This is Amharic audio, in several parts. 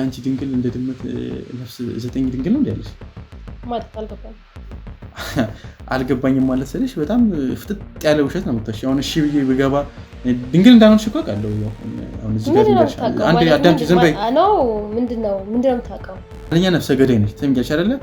ያንቺ ድንግል እንደ ድመት ነፍስ 9 ድንግል ነው እንዴ ማለት አልገባኝም ማለት ስለሽ በጣም ፍጥጥ ያለ ውሸት ነው የምታሽ አሁን እሺ ብዬ ብገባ ድንግል እንዳልሆንሽ እኮ አውቃለሁ አሁን እዚህ ጋር ድንገርሽ አንዴ አዳምጪ ዝም በይ ነው ምንድነው የምታውቀው ለኛ ነፍሰ ገዳይ ነሽ ትምያለሽ አይደለ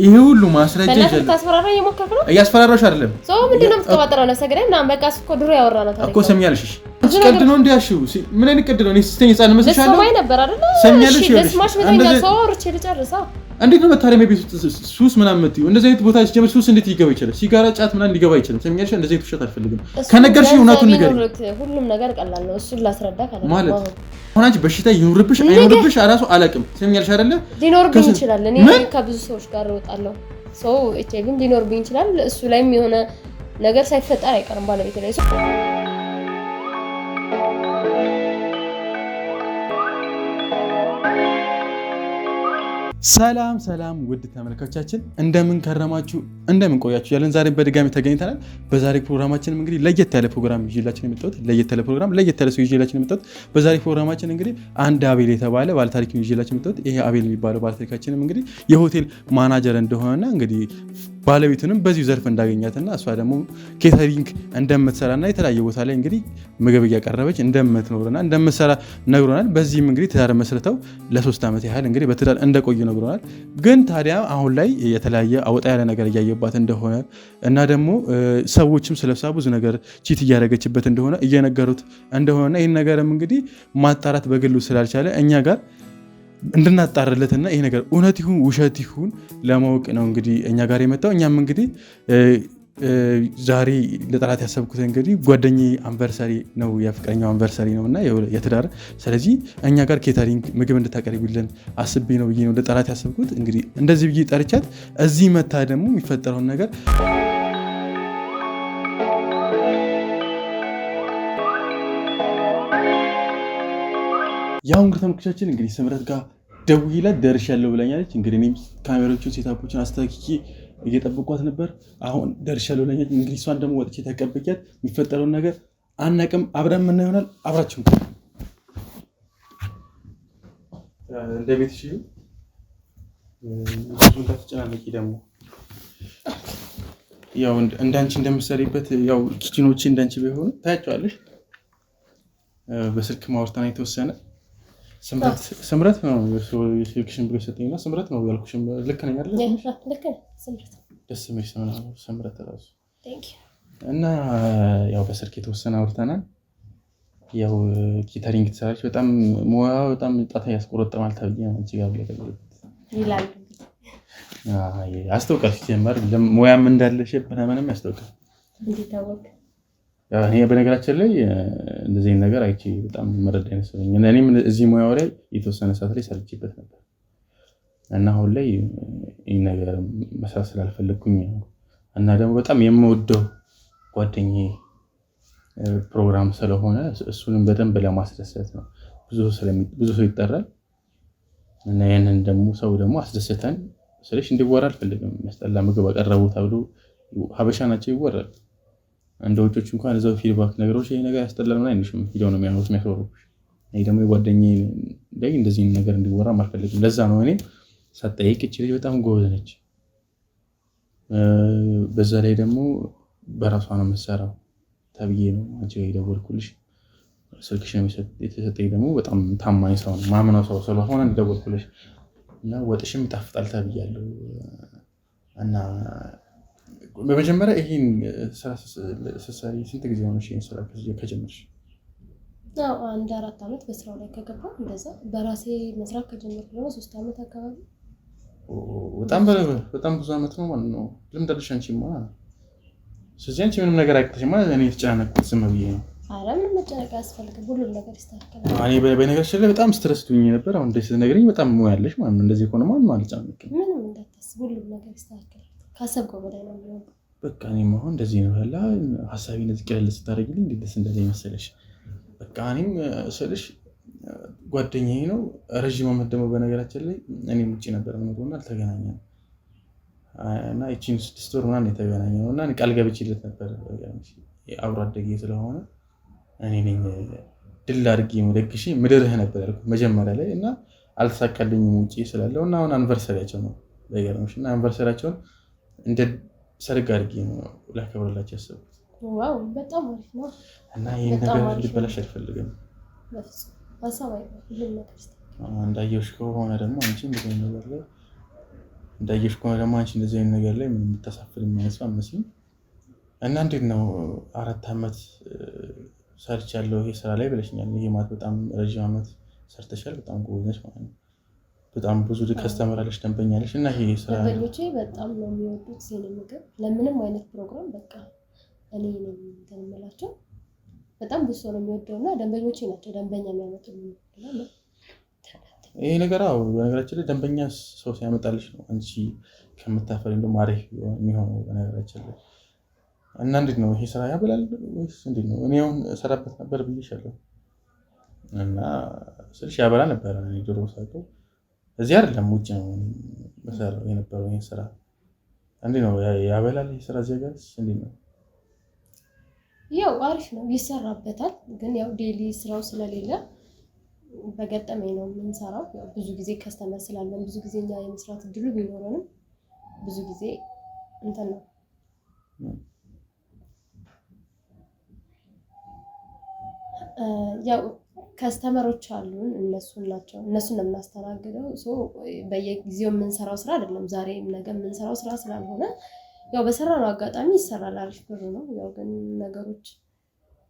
ይሄ ሁሉ ማስረጃ ይዘል ታስፈራራ እየሞከርክ ነው እያስፈራራሽ አይደለም ሰው ምንድነው የምትቀባጥረው ነፍሰ ገዳይ ምናምን በቃ እኮ ድሮ ያወራና ታሪክ እኮ ሰምያለሽ እሺ ቀድ ነው እንዲያሽው ምን አይነት ቀድ ነው እኔ ስተኝ ህፃን መስልሻለሁ ለሰማይ ነበር አይደለ ሰምያለሽ ለስማሽ መተኛ ሰው ርቼ ልጨርሳ እንዴት ነው መታረሚያ ቤት ውስጥ ሱስ ምናምን የምትይው እንደዚህ አይነት ቦታ ሲጀምር ሱስ እንዴት ሊገባ ይችላል ሲጋራ ጫት ምናምን ሊገባ ይችላል ሰምያለሽ እንደዚህ አይነት ውሸት አልፈልግም ከነገርሽ እውነቱን ንገሪኝ ሁሉም ነገር ቀላል ነው እሱን ላስረዳ ካለ ማለት አሁን አንቺ በሽታ ይኑርብሽ አይኑርብሽ አራሱ አላቅም ሰምያለሽ አይደለ ሊኖርብኝ ይችላል እኔ ከብዙ ሰዎች ጋር እወጣለሁ ሰው ኤችአይቪም ሊኖርብኝ ይችላል እሱ ላይም የሆነ ነገር ሳይፈጠር አይቀርም ባለቤት ላይ ሰላም ሰላም ውድ ተመልካቾቻችን እንደምን ከረማችሁ እንደምን ቆያችሁ ያለን ዛሬ በድጋሚ ተገኝተናል በዛሬ ፕሮግራማችን እንግዲህ ለየት ያለ ፕሮግራም ይዤላችሁ የመጣሁት ለየት ያለ ፕሮግራም ለየት ያለ ሰው ይዤላችሁ የመጣሁት በዛሬ ፕሮግራማችን እንግዲህ አንድ አቤል የተባለ ባለታሪክ ይዤላችሁ የመጣሁት ይሄ አቤል የሚባለው ባለታሪካችንም እንግዲህ የሆቴል ማናጀር እንደሆነና እንግዲህ ባለቤቱንም በዚሁ ዘርፍ እንዳገኛትና እሷ ደግሞ ኬተሪንግ እንደምትሰራና የተለያየ ቦታ ላይ እንግዲህ ምግብ እያቀረበች እንደምትኖርና እንደምትሰራ ነግሮናል በዚህም እንግዲህ ትዳር መስርተው ለ3 ዓመት ያህል እንግዲህ በትዳር እንደቆዩ ነግሮናል ግን ታዲያ አሁን ላይ የተለያየ አወጣ ያለ ነገር እያየባት እንደሆነ እና ደግሞ ሰዎችም ስለሷ ብዙ ነገር ቺት እያደረገችበት እንደሆነ እየነገሩት እንደሆነና ይህን ነገርም እንግዲህ ማጣራት በግሉ ስላልቻለ እኛ ጋር እንድናጣርለትና ይሄ ነገር እውነት ይሁን ውሸት ይሁን ለማወቅ ነው እንግዲህ እኛ ጋር የመጣው እኛም እንግዲህ ዛሬ ለጠላት ያሰብኩት እንግዲህ ጓደኛዬ አንቨርሰሪ ነው የፍቅረኛው አንቨርሰሪ ነውና የትዳር ስለዚህ እኛ ጋር ኬተሪንግ ምግብ እንድታቀርብልን አስቤ ነው ብዬ ነው ለጠላት ያሰብኩት እንግዲህ እንደዚህ ብዬ ጠርቻት እዚህ መታ ደግሞ የሚፈጠረውን ነገር ያው እንግዲህ ተመልካቾቻችን እንግዲህ ስምረት ጋር ደውዬላት ደርሻለሁ ብላኛለች እንግዲህ እኔም ካሜራዎቹን ሴታፖችን አስተካክዬ እየጠበቅኳት ነበር አሁን ደርሻለሁ ብላኛለች እንግዲህ እሷን ደግሞ ወጥቼ ተቀብያት የሚፈጠረውን ነገር አናቅም አብረን ምን ይሆናል አብራችሁ እንደ ቤት እሺ ብዙ ተጨናነቂ ደግሞ ያው እንዳንቺ እንደምትሰሪበት ያው ኪችኖች እንዳንቺ ቢሆኑ ታያቸዋለሽ በስልክ ማውርታና የተወሰነ ስምረት ነው የስልክሽን ብሎ ሰጠኝና ስምረት ነው ያልኩሽም ልክ ነኝ አይደል? ልክ ነህ ስምረት ደስ የሚል ስም ነው ስምረት ራሱ ቴንክ ዩ እና ያው በስልክ የተወሰነ አውርተናል ያው ኬተሪንግ ትሰራለች በጣም ሙያው በጣም ጣታ ያስቆረጥማል ተብዬ አንቺ ጋር ብለሽ ይላል አስተውቃሽ ጀመር ሙያም እንዳለሽ ምንም ያስተውቃል እንዴት ታወቅ እኔ በነገራችን ላይ እንደዚህ ነገር አይቼ በጣም መረዳ አይነስልኝ እኔም እዚህ ሙያው ላይ የተወሰነ ሰዓት ላይ ሰርቼበት ነበር እና አሁን ላይ ይሄ ነገር መስራት ስላልፈለኩኝ እና ደግሞ በጣም የምወደው ጓደኛዬ ፕሮግራም ስለሆነ እሱንም በደንብ ለማስደሰት ነው ብዙ ሰው ይጠራል እና ያንን ደግሞ ሰው ደግሞ አስደስተን ስለሽ እንዲወራ አልፈልግም መስጠላ ምግብ አቀረቡ ተብሎ ሀበሻ ናቸው ይወራል እንደ ወጮች እንኳን እዛው ፊድባክ ነገሮች ይሄ ነገር ያስጠላል ማለት አይንሽም ቪዲዮ ነው የሚያስወሩሽ እኔ ደግሞ የጓደኛዬ ላይ እንደዚህ ነገር እንዲወራ አልፈልግም ለዛ ነው እኔ ሳጠይቅ እቺ ልጅ በጣም ጎበዝ ነች በዛ ላይ ደግሞ በራሷ ነው የምትሰራው ተብዬ ነው አንቺ ጋር የደወልኩልሽ ስልክሽን የተሰጠኝ ደግሞ በጣም ታማኝ ሰው ነው ማምነው ሰው ስለሆነ እንደደወልኩልሽ እና ወጥሽም ይጣፍጣል ተብያለሁ እና በመጀመሪያ ይሄን ስራሪ ስንት ጊዜ ሆነሽ ይሄን ስራ ከጀመርሽ? አዎ 1-4 ዓመት በስራው ላይ ከገባሁ እንደዛ በራሴ መስራት ከጀመርኩ ደግሞ 3 ዓመት አካባቢ በጣም ብዙ ዓመት ነው ማለት ነው ልምድ አለሽ አንቺማ ስለዚህ አንቺ ምንም ነገር አይቀርሽም ማለት እኔ የተጨናነቅኩት ዝም ብዬ ነው ኧረ ምንም መጨነቅ አያስፈልግም ሁሉም ነገር ይስተካከላል እኔ በነገርሽ ላይ በጣም ስትረስ ሆኜ ነበር አሁን እንደዚህ ስትነግሪኝ በጣም ሙያለሽ ማለት ነው እንደዚህ ሆነ ማለት ጨናነቅኝ ምንም እንዳታስብ ሁሉም ነገር ይስተካከላል ካሰብከው በላይ ነው የሚሆነው በቃ እኔም አሁን እንደዚህ ነው ያላ ሐሳቤን እዚህ ቀለል ስታደርጊልኝ እንዴት ደስ እንደዚህ መሰለሽ በቃ እኔም ስልሽ ጓደኛዬ ነው ረጅም ዓመት ደግሞ በነገራችን ላይ እኔም ውጪ ነበር የምኖረውና አልተገናኘንም እና እቺን 6 ወር ምናምን የተገናኘነው እና ቃል ገብቼለት ነበር አብሮ አደጌ ስለሆነ እኔ ነኝ ድል አድርጌ መደግሼ ምድርህ ነበር ያልኩት መጀመሪያ ላይ እና አልተሳካልኝም ውጪ ስላለው እና አሁን አንቨርሰሪያቸው ነው በየገርምሽ እና አንቨርሰሪያቸውን እንደ ሰርግ አድርጌ ነው ላከብርላቸው ያሰብኩት። ዋው በጣም አሪፍ ነው እና ይሄን ነገር ሊበላሽ አልፈልግም። እንዳየሽ ከሆነ ደግሞ አንቺ እንደዚህ አይነት ነገር ላይ ምንም የምታሳፍር የሚያነሳ መስሎኝ እና እንዴት ነው 4 ዓመት ሰርቻለሁ ይሄ ስራ ላይ ብለሽኛል። ይሄ ማለት በጣም ረጅም ዓመት ሰርተሻል። በጣም ጎበዝ ነሽ ማለት ነው። በጣም ብዙ ከስተመር አለሽ፣ ደንበኛ አለሽ እና ይሄ ስራ ደንበኞቼ በጣም ነው የሚወዱት ዜና ምግብ ለምንም አይነት ፕሮግራም በቃ እኔ ነኝ እንትን የምላቸው በጣም ብዙ ሰው ነው የሚወደው እና ደንበኞቼ ናቸው ደንበኛ የሚያመጡልኝ ነው። ይሄ ነገር በነገራችን ላይ ደንበኛ ሰው ሲያመጣልሽ ነው አንቺ ከምታፈሪ እንደውም አሪፍ የሚሆነው በነገራችን ላይ። እና እንዴት ነው ይሄ ስራ ያበላል ወይስ እንዴት ነው? እኔ አሁን እሰራበት ነበር ብዬሻለሁ እና ስልሽ ያበላ ነበር። እኔ ድሮ ሳውቀው እዚህ አይደለም ውጭ ነው መሰራው የነበረው ይሄ ስራ። እንዴት ነው ያበላል ይሄ ስራ እዚህ ጋርስ እንዴት ነው? ያው አሪፍ ነው ይሰራበታል። ግን ያው ዴሊ ስራው ስለሌለ በገጠመኝ ነው የምንሰራው። ያው ብዙ ጊዜ ከስተመር ስላለን ብዙ ጊዜ እኛ የመስራት እድሉ ቢኖረንም ብዙ ጊዜ እንትን ነው ያው ከስተመሮች አሉን እነሱን ነው የምናስተናግደው። በየጊዜው የምንሰራው ስራ አይደለም ዛሬ ነገ የምንሰራው ስራ ስላልሆነ ያው በሰራነው አጋጣሚ ይሰራል፣ አሪፍ ብር ነው። ያው ግን ነገሮች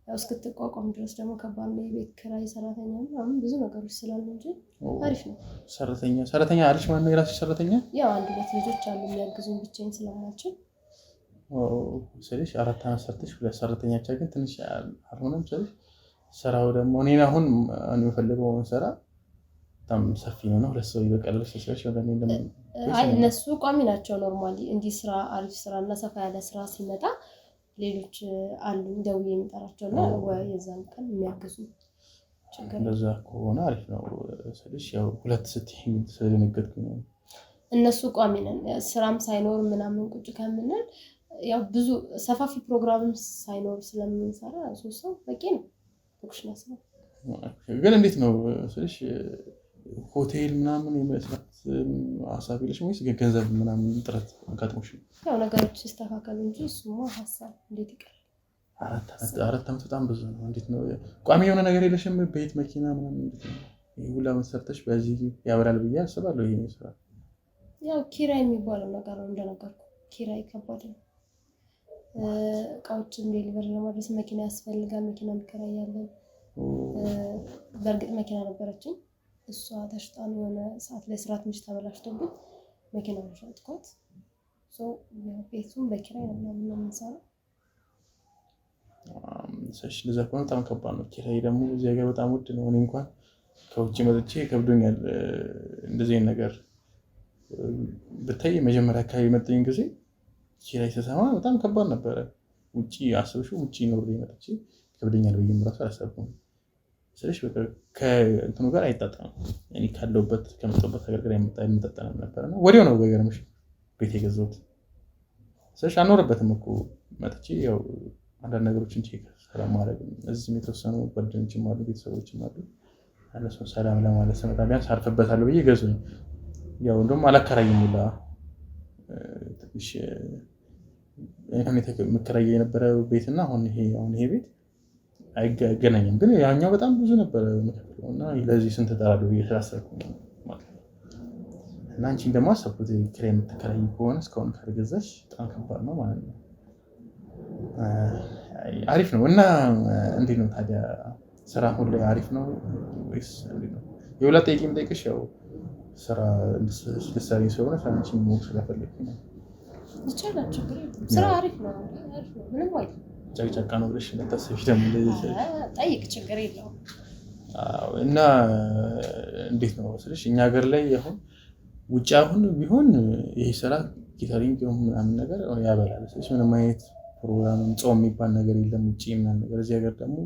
ያው እስክትቋቋም ድረስ ደግሞ ከባድ ነው። የቤት ኪራይ፣ ሰራተኛ ምናምን ብዙ ነገሮች ስላሉ እንጂ አሪፍ ነው። ሰራተኛ አለሽ ማለት ነው? የራስሽ ሰራተኛ? ያው 1-2 ልጆች አሉ የሚያግዙኝ ብቻዬን ስለማልችል። ስለሽ 4 ዓመት ሰርተሽ 2 ሰራተኛ ብቻ ግን ትንሽ አልሆነም? ስለሽ ስራው ደግሞ እኔ አሁን የምፈልገው ስራ በጣም ሰፊ ነው። 2 ሰው ይበቃል ስለሽ ወደኔ እነሱ ቋሚ ናቸው። ኖርማሊ እንዲህ ስራ አሪፍ ስራ እና ሰፋ ያለ ስራ ሲመጣ ሌሎች አሉ ደውዬ የምጠራቸው እና የዛን ቀን የሚያግዙ። እንደዛ ከሆነ አሪፍ ነው ስልሽ ያው 2 ስትይኝ ስለነገርኩኝ ነው። እነሱ ቋሚ ነን። ስራም ሳይኖር ምናምን ቁጭ ከምንል ያው ብዙ ሰፋፊ ፕሮግራምም ሳይኖር ስለምንሰራ 3 ሰው በቂ ነው። ኩሽና ስራ ግን እንዴት ነው ስልሽ ሆቴል ምናምን የመስራት ሀሳብ የለሽ ወይስ ገንዘብ ምናምን ጥረት አጋጥሞሽ ነው? ያው ነገሮች ሲስተካከሉ እንጂ እሱማ ሀሳብ እንዴት ይቀራል? 4 ዓመት በጣም ብዙ ነው። እንዴት ነው ቋሚ የሆነ ነገር የለሽም? ቤት መኪና ምናምን እንዴት ነው? ይሄ ሁላ መሰርተሽ በዚህ ያበራል ብዬ አስባለሁ። ይሄ ስራ ያው ኪራይ የሚባለው ነገር ነው። እንደነገርኩ ኪራይ ከባድ ነው። እቃዎችን ዴሊቨሪ ለማድረስ መኪና ያስፈልጋል። መኪና እንከራያለን። በእርግጥ መኪና ነበረችኝ እሷ ተሽጣን የሆነ ሰዓት ላይ ስራ ትንሽ ተበላሽቶብኝ መኪናውን ሸጥኳት። ቤቱን በኪራይ ነው ምናምን የምንሰራው። ለዛ ከሆነ በጣም ከባድ ነው። ኪራይ ደግሞ እዚህ ሀገር በጣም ውድ ነው። እኔ እንኳን ከውጭ መጥቼ ከብዶኛል። እንደዚህ አይነት ነገር ብታይ መጀመሪያ አካባቢ የመጣኝ ጊዜ ኪራይ ስሰማ በጣም ከባድ ነበረ። ውጭ አስብሽው ውጭ ኖሬ መጥቼ ከብዶኛል ብዬ እራሱ አላሰብኩም። ስለሽ ከእንትኑ ጋር አይጣጣም። እኔ ካለሁበት ከመጣሁበት ሀገር ጋር አይመጣጠንም ነበር እና ወዲያው ነው በገርምሽ ቤት የገዛሁት። ስለሽ አልኖርበትም እኮ መጥቼ ያው አንዳንድ ነገሮችን ቼክ ስለማድረግ እዚህም የተወሰኑ ጓደኞችም አሉ ቤተሰቦችም አሉ። እነሱን ሰላም ለማለት ስመጣ ቢያንስ አርፍበታለሁ ብዬ ገዙኝ። ያው እንደውም አላከራይም ሁላ ትንሽ የምከራየው የነበረ ቤትና አሁን ይሄ ቤት አይገናኝም። ግን ያኛው በጣም ብዙ ነበር የምከፍለው እና ለዚህ ስንት እጠራለሁ ብዬ ስላሰብኩኝ ማለት ነው። እና አንቺን ደግሞ አሰብኩት ኪራይ የምትከራይ ከሆነ እስካሁን ካልገዛሽ በጣም ከባድ ነው ማለት ነው። አሪፍ ነው። እና እንዴት ነው ታዲያ ስራ አሁን ላይ አሪፍ ነው ወይስ እንዴት ነው? የሁላ ጠይቄ የምጠይቅሽ ያው ስራ ልትሰሪ ስለሆነ አንቺን ማወቅ ስለፈለግኩኝ ነው። ይቻላል፣ ችግር የለም። ስራ አሪፍ ነው፣ ምንም አይደለም። ጨቅጨቃ ነው ብለሽ እንዳታስቢ ደግሞ ጠይቅ፣ ችግር የለውም። እና እንዴት ነው ስልሽ እኛ ሀገር ላይ አሁን ውጭ አሁን ቢሆን ይሄ ስራ ኬተሪንግ ምናምን ነገር ያበላል። ስለዚህ ምንም አይነት ፕሮግራም ጾም የሚባል ነገር የለም ውጭ ምናምን ነገር። እዚህ ሀገር ደግሞ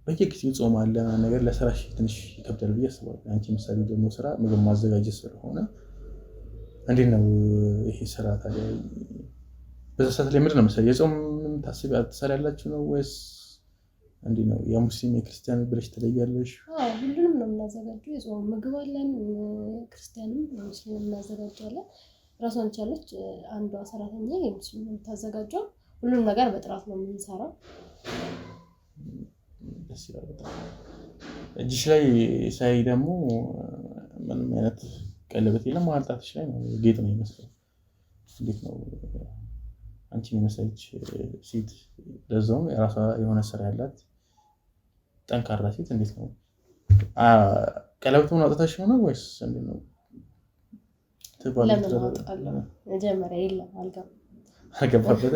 በየጊዜው ጾም አለ ነገር ለስራሽ ትንሽ ይከብዳል ብዬ አስባለሁ። አንቺ ምሳሌ ደግሞ ስራ ምግብ ማዘጋጀት ስለሆነ እንዴት ነው ይሄ ስራ ታዲያ በዛ ሰዓት ላይ ምንድን ነው መሰለኝ የጾም ታስቢያላችሁ ነው ወይስ እንዴት ነው የሙስሊም የክርስቲያን ብለሽ ትለያለሽ? ሁሉንም ነው የምናዘጋጀው። የጾም ምግብ አለን፣ ክርስቲያንም ሙስሊም እናዘጋጃለን። ራሷን ቻለች አንዷ ሰራተኛ የሙስሊም ነው የምታዘጋጀው። ሁሉም ነገር በጥራት ነው የምንሰራው። ደስ ይላል በጣም። እጅሽ ላይ ሳይ ደግሞ ምንም አይነት ቀለበት የለም፣ ማልጣትሽ ላይ ነው ጌጥ ነው የሚመስለው። እንዴት ነው አንቺን የመሰለች ሴት ለዛውም የራሷ የሆነ ስራ ያላት ጠንካራ ሴት እንዴት ነው ቀለበቱን አውጥተሽ ነው ወይስ እንዴት ነው? ለምን አውጣለሁ? መጀመሪያ የለም አልገባበት።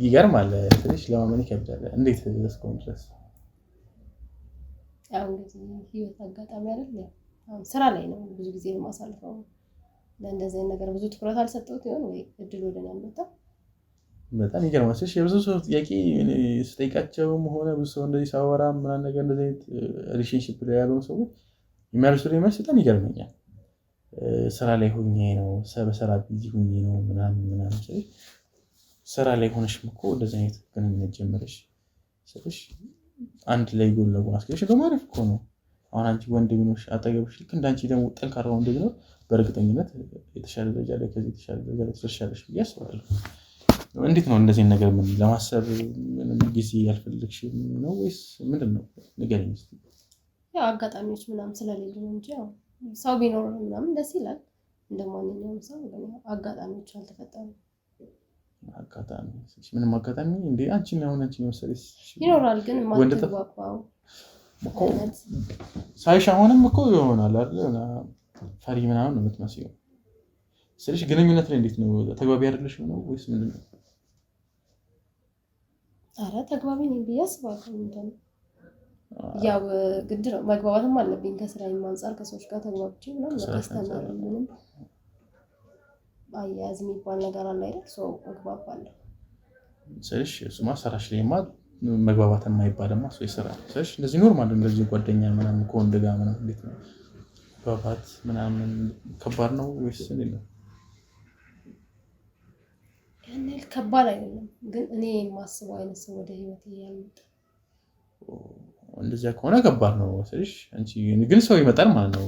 ይገርማል ትንሽ ለማመን ይከብዳል። እንዴት እስከሆነ ድረስ ያው እንግዲህ ህይወት አጋጣሚ አይደል? ያው ስራ ላይ ነው ብዙ ጊዜ የማሳልፈው። ለእንደዚህ ነገር ብዙ ትኩረት አልሰጠሁት ይሆን ወይ እድል ወደኔ አልመጣም። በጣም ይገርማል። እሺ የብዙ ሰው ጥያቄ ስጠይቃቸውም ሆነ ብዙ ሰው እንደዚህ ሳወራ ምናምን ነገር እንደዚህ አይነት ሪሌሽንሺፕ ላይ ያሉ ሰዎች የሚያነሱት መልስ በጣም ይገርመኛል። ስራ ላይ ሆኜ ነው በስራ ቢዚ ሆኜ ነው ምናምን ስለሽ ስራ ላይ ሆነሽም እኮ እንደዚህ አይነት ግንኙነት ጀመረሽ ስለሽ አንድ ላይ ጎን ለጎን አስገሽ ደግሞ አሪፍ እኮ ነው። አሁን አንቺ ወንድ ቢኖርሽ አጠገብሽ ልክ እንዳንቺ ደግሞ ጠንካራ ወንድ ቢኖር በእርግጠኝነት የተሻለ ደረጃ ላይ ከዚህ የተሻለ ደረጃ ላይ ትደርሻለሽ ብዬ አስባለሁ። እንዴት ነው እንደዚህ ነገር ምን ለማሰብ ምንም ጊዜ ያልፈልግሽም ነው ወይስ ምንድነው? ንገረኝ እስኪ። ያው አጋጣሚዎች ምናምን ስለሌሉ ነው እንጂ ያው ሰው ቢኖር ምናምን ደስ ይላል እንደማንኛውም ሰው። ግን አጋጣሚዎች አልተፈጠሩም። አጋጣሚ ምንም አጋጣሚ እንዴ አንቺን መሰለሽ ይኖራል ግን ማትግባባው ሳይሽ አሁንም እኮ ይሆናል አይደል? ፈሪ ምናምን ነው የምትመስለው። ስለዚህ ግንኙነት ላይ እንዴት ነው ተግባቢ አይደለሽም ነው ወይስ ምንድነው? ኧረ ተግባቢ ነኝ ብዬ አስባለሁ። ያው ግድ ነው መግባባትም አለብኝ ከስራዬም አንፃር ከሰዎች ጋር ተግባብቼ ምናምን ለማስተማር ምንም አያያዝ የሚባል ነገር አለ አይደል? ሰው እግባባለሁ። ስለዚህ እሱማ ስራሽ ላይማ መግባባት የማይባልማ ሰው ይሰራል። ስለዚህ እንደዚህ ኖርማል እንደዚህ ጓደኛ ምናምን ከወንድ ጋር ምናምን እንዴት ነው መግባባት ምናምን ከባድ ነው ወይስ እንዴት ነው? ያን ያህል ከባድ አይደለም፣ ግን እኔ የማስበው አይነት ሰው ወደ ህይወቴ ያልመጣ እንደዚያ ከሆነ ከባድ ነው። ስለዚህ አንቺ ግን ሰው ይመጣል ማለት ነው።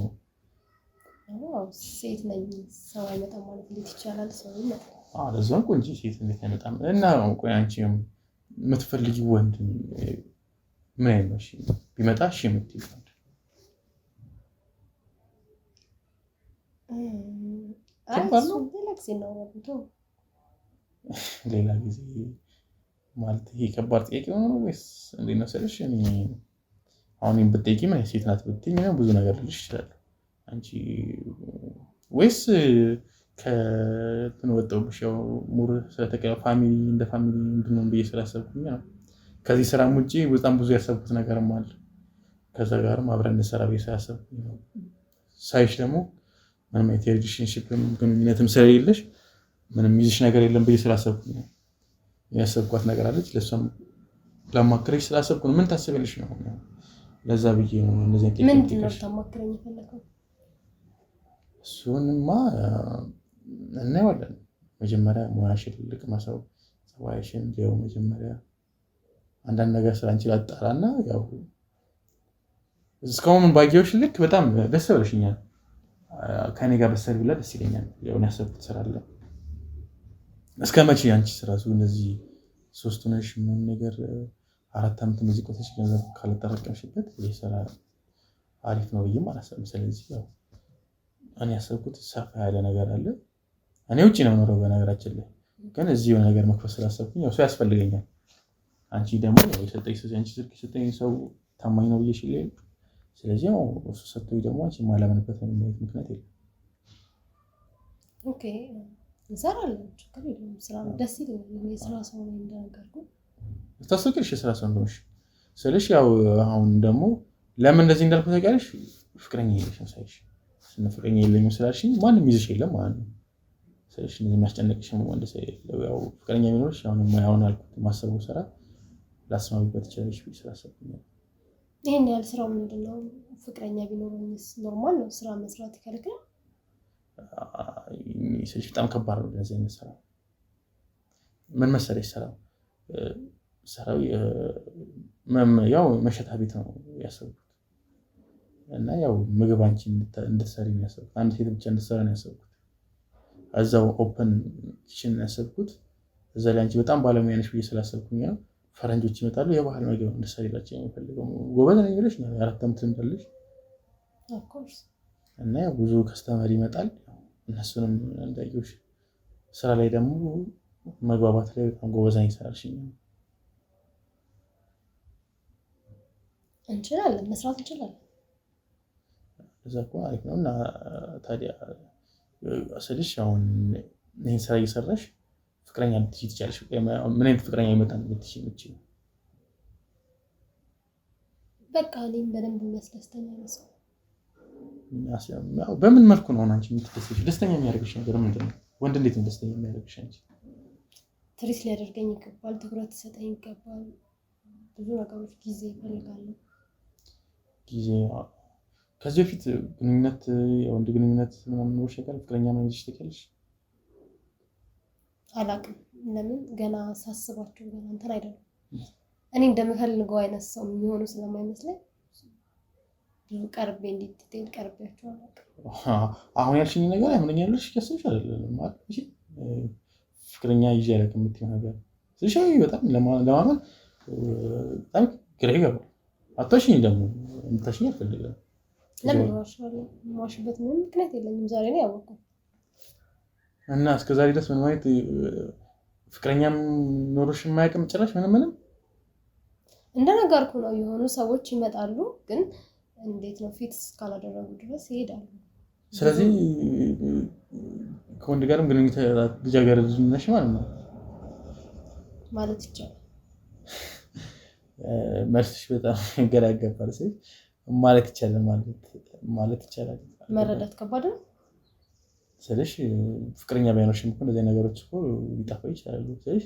አዎ ሴት ነኝ ሰው አይመጣም ማለት እንዴት ይቻላል? ሰው ይመጣል። ለዛው ቆንጆ ሴት እንዴት አይመጣም? እና ቆይ አንቺ የምትፈልጊው ወንድ ምን አይነት ነው? እሺ ቢመጣ እሺ የምትይው ወንድ ሌላ ጊዜ ማለት ይሄ ከባድ ጥያቄ ሆኖ ነው ወይስ እንዴት ነው ስልሽ እኔ አሁን ብትጠይቂ ማለት ሴት ናት ብትይኝ ብዙ ነገር ልልሽ ይችላል። አንቺ ወይስ ከወጣሁብሽ ያው ሙር ስለተቀየረ ፋሚሊ እንደ ፋሚሊ እንድንሆን ብዬ ስላሰብኩኝ ነው። ከዚህ ስራም ውጪ በጣም ብዙ ያሰብኩት ነገርም አለ። ከዛ ጋርም አብረን እንሰራ ብዬ ስላሰብኩኝ ነው። ሳይሽ ደግሞ ምንም የሪሌሽንሺፕም ግንኙነትም ስለሌለሽ ምንም ይዝሽ ነገር የለም ብዬ ስላሰብኩኝ ነው። ያሰብኳት ነገር አለች ለሷም ለማክረሽ ስላሰብኩ ነው። ምን ታስበልሽ ነው? ለዛ ብዬ ነው እንደዚህ አይነት ምንድን ነው ታማክረኝ የፈለከው? እሱንማ እናየዋለን። መጀመሪያ ሙያሽን ልቅመሰው፣ ፀባይሽን ሊያው መጀመሪያ አንዳንድ ነገር ስላንቺ ላጣራና ያው እስካሁን ባየሁሽ ልክ በጣም ደስ ብለሽኛል። ከኔ ጋር በሰል ብላ ደስ ይለኛል። ያው ያሰብኩት ስራ አለ። እስከ መቼ አንቺ ስራሱ እንደዚህ ሶስቱ ነሽ ምን ነገር 4 አመት እንደዚህ ቆይተሽ ገንዘብ ካልተጠራቀምሽበት ይሰራ አሪፍ ነው ብዬ አላሰብም። ስለዚህ ያው እኔ ያሰብኩት ሰፋ ያለ ነገር አለ። እኔ ውጪ ነው የምኖረው በነገራችን ላይ፣ ግን እዚህ የሆነ ነገር መክፈት ስላሰብኩኝ ያው ሰው ያስፈልገኛል። አንቺ ደግሞ የሰጠኝ ሰው አንቺ ስልክ የሰጠኝ ሰው ታማኝ ነው ብዬሽ ይላል። ስለዚህ ያው እሱ ሰጥቶኝ ደግሞ አንቺ ማለምንበት ምክንያት የለም። ኦኬ እንሰራለን፣ ችግር የለም። ስራ ደስ ይላል። እኔ ስራ ሰው ነኝ እንደነገርኩህ። ታስፈልግሽ ስራ ሰው እንደሆንሽ ስለሽ ያው አሁን ደግሞ ለምን እንደዚህ እንዳልኩ ታውቂያለሽ? ፍቅረኛ የለሽም ሳይሽ ፍቅረኛ የለኝም ስላልሽኝ ማንም ይዝሽ የለም ማለት ነው። ስለሽ እንደዚህ የሚያስጨንቅሽም ወንድ ሰው ያው ፍቅረኛ ቢኖርሽ አሁን የማያውን አልኩት ማሰቡ ስራ ላስማሚበት ይችላልሽ ብዬ ስላሰብኩኝ ነው። ይሄን ያህል ስራው ምንድነው? ፍቅረኛ ቢኖርኝስ ኖርማል ነው ስራ መስራት ይከለክላል? ስለሽ በጣም ከባድ ነው እንደዚህ አይነት ስራ። ምን መሰለሽ ስራው ሰራው ያው መሸታ ቤት ነው ያሰብኩት እና ያው ምግብ አንቺ እንድትሰሪ ነው ያሰብኩት አንድ ሴት ብቻ እንድትሰራ ነው ያሰብኩት እዛው ኦፕን ኪችን ያሰብኩት እዛ ላይ አንቺ በጣም ባለሙያ ነሽ ብዬ ስላሰብኩኝ ነው ፈረንጆች ይመጣሉ የባህል ምግብ እንድትሰሪላቸው የሚፈልገው ጎበዝ ነኝ ብለሽ ነው 4 ዓመት ትምጣለሽ ኦፍ ኮርስ እና ብዙ ከስተመር ይመጣል እነሱንም እንዳይዩሽ ስራ ላይ ደግሞ መግባባት ላይ በጣም ጎበዝ ነኝ ስላልሽኝ እንችላለን መስራት እንችላለን እዛ እኮ አሪፍ ነው እና ታዲያ አሰልሽ አሁን ይሄን ስራ እየሰራሽ ፍቅረኛ ልትይዝ ትችያለሽ ምን አይነት ፍቅረኛ ይመጣል ልትይዝ የምትችይው በቃ እኔም በደንብ የሚያስደስተኝ አይመስልም በምን መልኩ ነው አንቺ የምትደስተሽ ደስተኛ የሚያደርግሽ ነገር ምንድን ነው ወንድ እንዴት ነው ደስተኛ የሚያደርግሽ አንቺ ትሪት ሊያደርገኝ ይገባል ትኩረት ሊሰጠኝ ይገባል ብዙ ነገሮች ጊዜ ይፈልጋሉ ጊዜ ከዚህ በፊት ግንኙነት የወንድ ግንኙነት ምናምን ነው ሸቀል ፍቅረኛ ማግኘት ትችያለሽ አላውቅም ለምን ገና ሳስባቸው ገና እንትን አይደለም እኔ እንደምፈልገው አይነት ሰው የሚሆኑ ስለማይመስለኝ ብዙ ቀርቤ እንዲትቴል ቀርቤያቸው አላውቅም አሁን ያልሽኝ ነገር ያምነኛለሽ ከሰሽ አይደለም ማለት እሺ ፍቅረኛ ይዤ ያለቀ የምትይው ነገር ስለዚህ በጣም ለማመን በጣም ግራ ይገባል አትሽኝ ደግሞ እንታሽኝ አልፈልግም ለምን ዋሽዋለሁ ዋሽበት ምንም ምክንያት የለኝም ዛሬ ነው ያወቅኩት እና እስከዛሬ ድረስ ምን ማለት ፍቅረኛም ኖሮሽ የማያውቅም ጭራሽ ምንም እንደነገርኩ ነው የሆኑ ሰዎች ይመጣሉ ግን እንዴት ነው ፊት እስካላደረጉ ድረስ ይሄዳሉ ስለዚህ ከወንድ ጋርም ግንኙነት ልጃገረድ ነሽ ማለት ነው ማለት ይቻላል መልስሽ በጣም ግራ ያጋባል ማለት ይቻላል ማለት ይቻላል መረዳት ከባድ ነው ስለሽ ፍቅረኛ ባይኖርሽም እኮ እንደዚህ ነገሮች እኮ ሊጠፋ ይችላሉ ስለሽ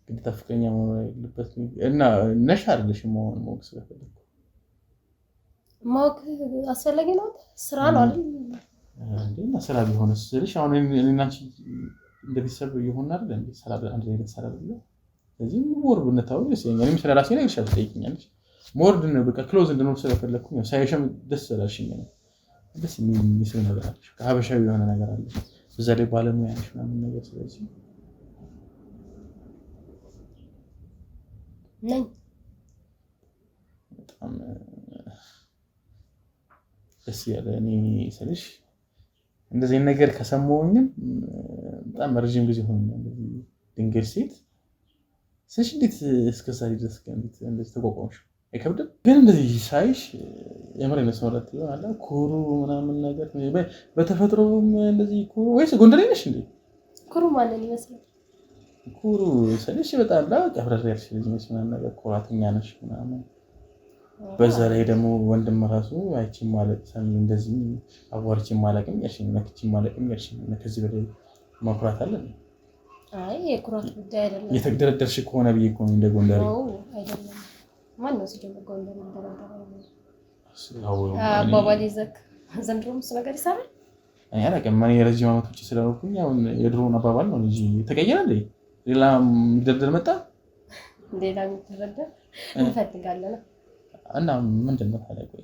ግዴታ ፍቅረኛ መሆን ያለበት እና ነሽ አይደለሽም ማወቅ ስለፈለኩ ማወቅ አስፈላጊ ነው ስራ ነው አይደል እንዴ ስራ ቢሆንስ ስለሽ አሁን እኔና አንቺ እንደቤተሰብ ይሆን አይደል እንዴ ስራ አንድ ላይ ሰራ አይደል ስለዚህ ሞር ብንታወቅ ይሰኛል እኔም ስለራሴ ላይ ልሻል ትጠይቂኛለሽ ሞር በቃ ክሎዝ እንድንሆን ስለፈለኩኝ ነው ሳይሸም ደስ ስላልሽኝ ነው ደስ የሚስብ ነገር አለሽ ከሀበሻዊ የሆነ ነገር አለሽ በዛ ላይ ባለሙያ ነሽ ምናምን ነገር ስለዚህ ነኝ በጣም ደስ ያለ እኔ ስልሽ እንደዚህ ነገር ከሰማሁኝም በጣም ረጅም ጊዜ ሆኖኛል እንደዚህ ድንገት ሴት ስለሽ እንዴት እስከዛሬ ድረስ እንደዚህ ተቋቋምሽ አይከብድም ግን እንደዚህ ሳይሽ የምሬን ነው ሰውነት ይሆናል ኩሩ ምናምን ነገር በተፈጥሮ እንደዚህ ኩሩ ወይስ ጎንደሬ ነሽ እንዴ ኩሩ ማንን ይመስላል ኩሩ ስለሽ በጣም ቀብረር ያልሽ ልጅ ነሽ ምናምን ነገር ኩራተኛ ነሽ ምናምን በዛ ላይ ደግሞ ወንድም ራሱ አይቺ ማለት ሰሚ እንደዚህ አዋርቺ ማለቅም ያልሽኝ ነክቺ ማለቅም ያልሽኝ ከዚህ በላይ ማኩራት አለ አይ የኩራት ጉዳይ አይደለም የተደረደርሽ ከሆነ ብዬ እኮ ነው እንደ ጎንደሬ አይደለም ማን ነው ሲጀምር ጎንደሬ እንደረደረ አዎ አባባል ይዘክ ዘንድሮም እሱ ነገር ይሰራል እኔ አላውቅም ማን የረጅም ዓመቶች ስለሆንኩኝ አሁን የድሮውን አባባል ነው እንጂ ተቀየረ እንዴ ሌላ ምድርድር መጣ ሌላ ምድርድር እንፈልጋለን እና ምንድነው ታዲያ ቆይ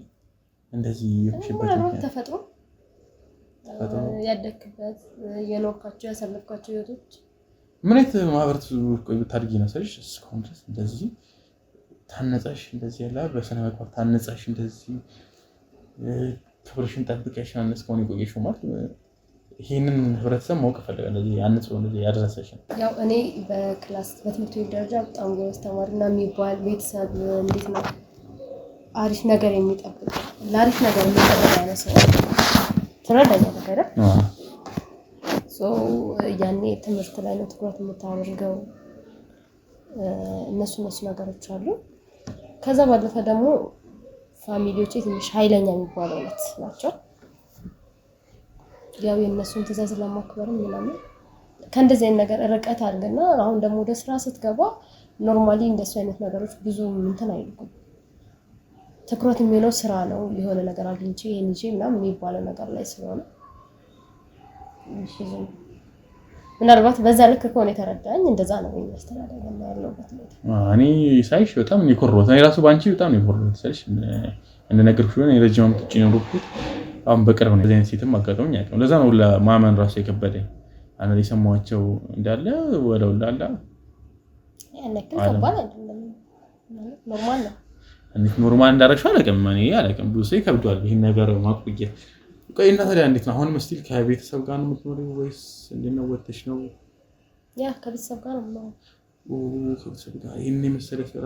እንደዚህ ይሽበት ተፈጥሮ ያደክበት የኖርካቸው ያሰለፍካቸው ህይወቶች ምን አይነት ማህበረሰብ ቆይ ብታድጊ ነው ሰልሽ እስካሁን ድረስ እንደዚህ ታነጻሽ እንደዚህ ያለ በሰነ ምግባር ታነጻሽ እንደዚህ ክብርሽን ጠብቀሽ እስካሁን የቆየሽው ማለት ይሄንን ህብረተሰብ ማወቅ ፈልጋለሁ እንደዚህ አንጾ እንደዚህ ያደረሰሽ ያው እኔ በክላስ በትምህርት ቤት ደረጃ በጣም ጎበዝ ተማሪና የሚባል ቤተሰብ እንዴት ነው አሪፍ ነገር የሚጠብቅ ለአሪፍ ነገር የሚጠብቅ አይነት ሰው ትረዳኛለህ አይደል ያኔ ትምህርት ላይ ነው ትኩረት የምታደርገው እነሱ ነገሮች አሉ ከዛ ባለፈ ደግሞ ፋሚሊዎቼ ትንሽ ኃይለኛ የሚባሉ አይነት ናቸው ያው የነሱን ትዕዛዝ ለማክበርም ምናምን ከእንደዚህ አይነት ነገር ርቀት አድርገና አሁን ደግሞ ወደ ስራ ስትገባ ኖርማሊ እንደሱ አይነት ነገሮች ብዙ እንትን አይልኩም ትኩረት የሚሆነው ስራ ነው የሆነ ነገር አግኝቼ ይሄን ይዤ ምናምን የሚባለው ነገር ላይ ስለሆነ ምናልባት በዛ ልክ ከሆነ የተረዳኝ እንደዛ ነው የሚያስተዳደር ያለውበት ነው። እኔ ሳይሽ በጣም ነው የኮረሁት። እኔ ራሱ ባንቺ በጣም ነው የኮረሁት ስልሽ እንደነገርኩሽ ነው የረጅም ዓመት ጥጭ ነው ሩኩት። አሁን በቅርብ ነው እንደዚህ አይነት ሴትም አጋጥሞኝ አያውቅም። ለዛ ነው ለማመን ራሱ የከበደኝ። አነ የሰማኋቸው እንዳለ ወደው እንዳለ ያነክል ከባድ አይደለም ማለት ኖርማል ነው። እንዴት ኖርማል እንዳደረግሽው አላውቅም። ብዙ ሰው ይከብደዋል ይሄን ነገር ማቆየት። ቆይ እና ታዲያ እንዴት ነው አሁን መስቲል ከቤተሰብ ጋር ነው የምትኖሪው ወይስ እንዴት ነው ወጥተሽ ነው? ያ ከቤተሰብ ጋር ነው። ከቤተሰብ ጋር ይሄን የመሰለ ስራ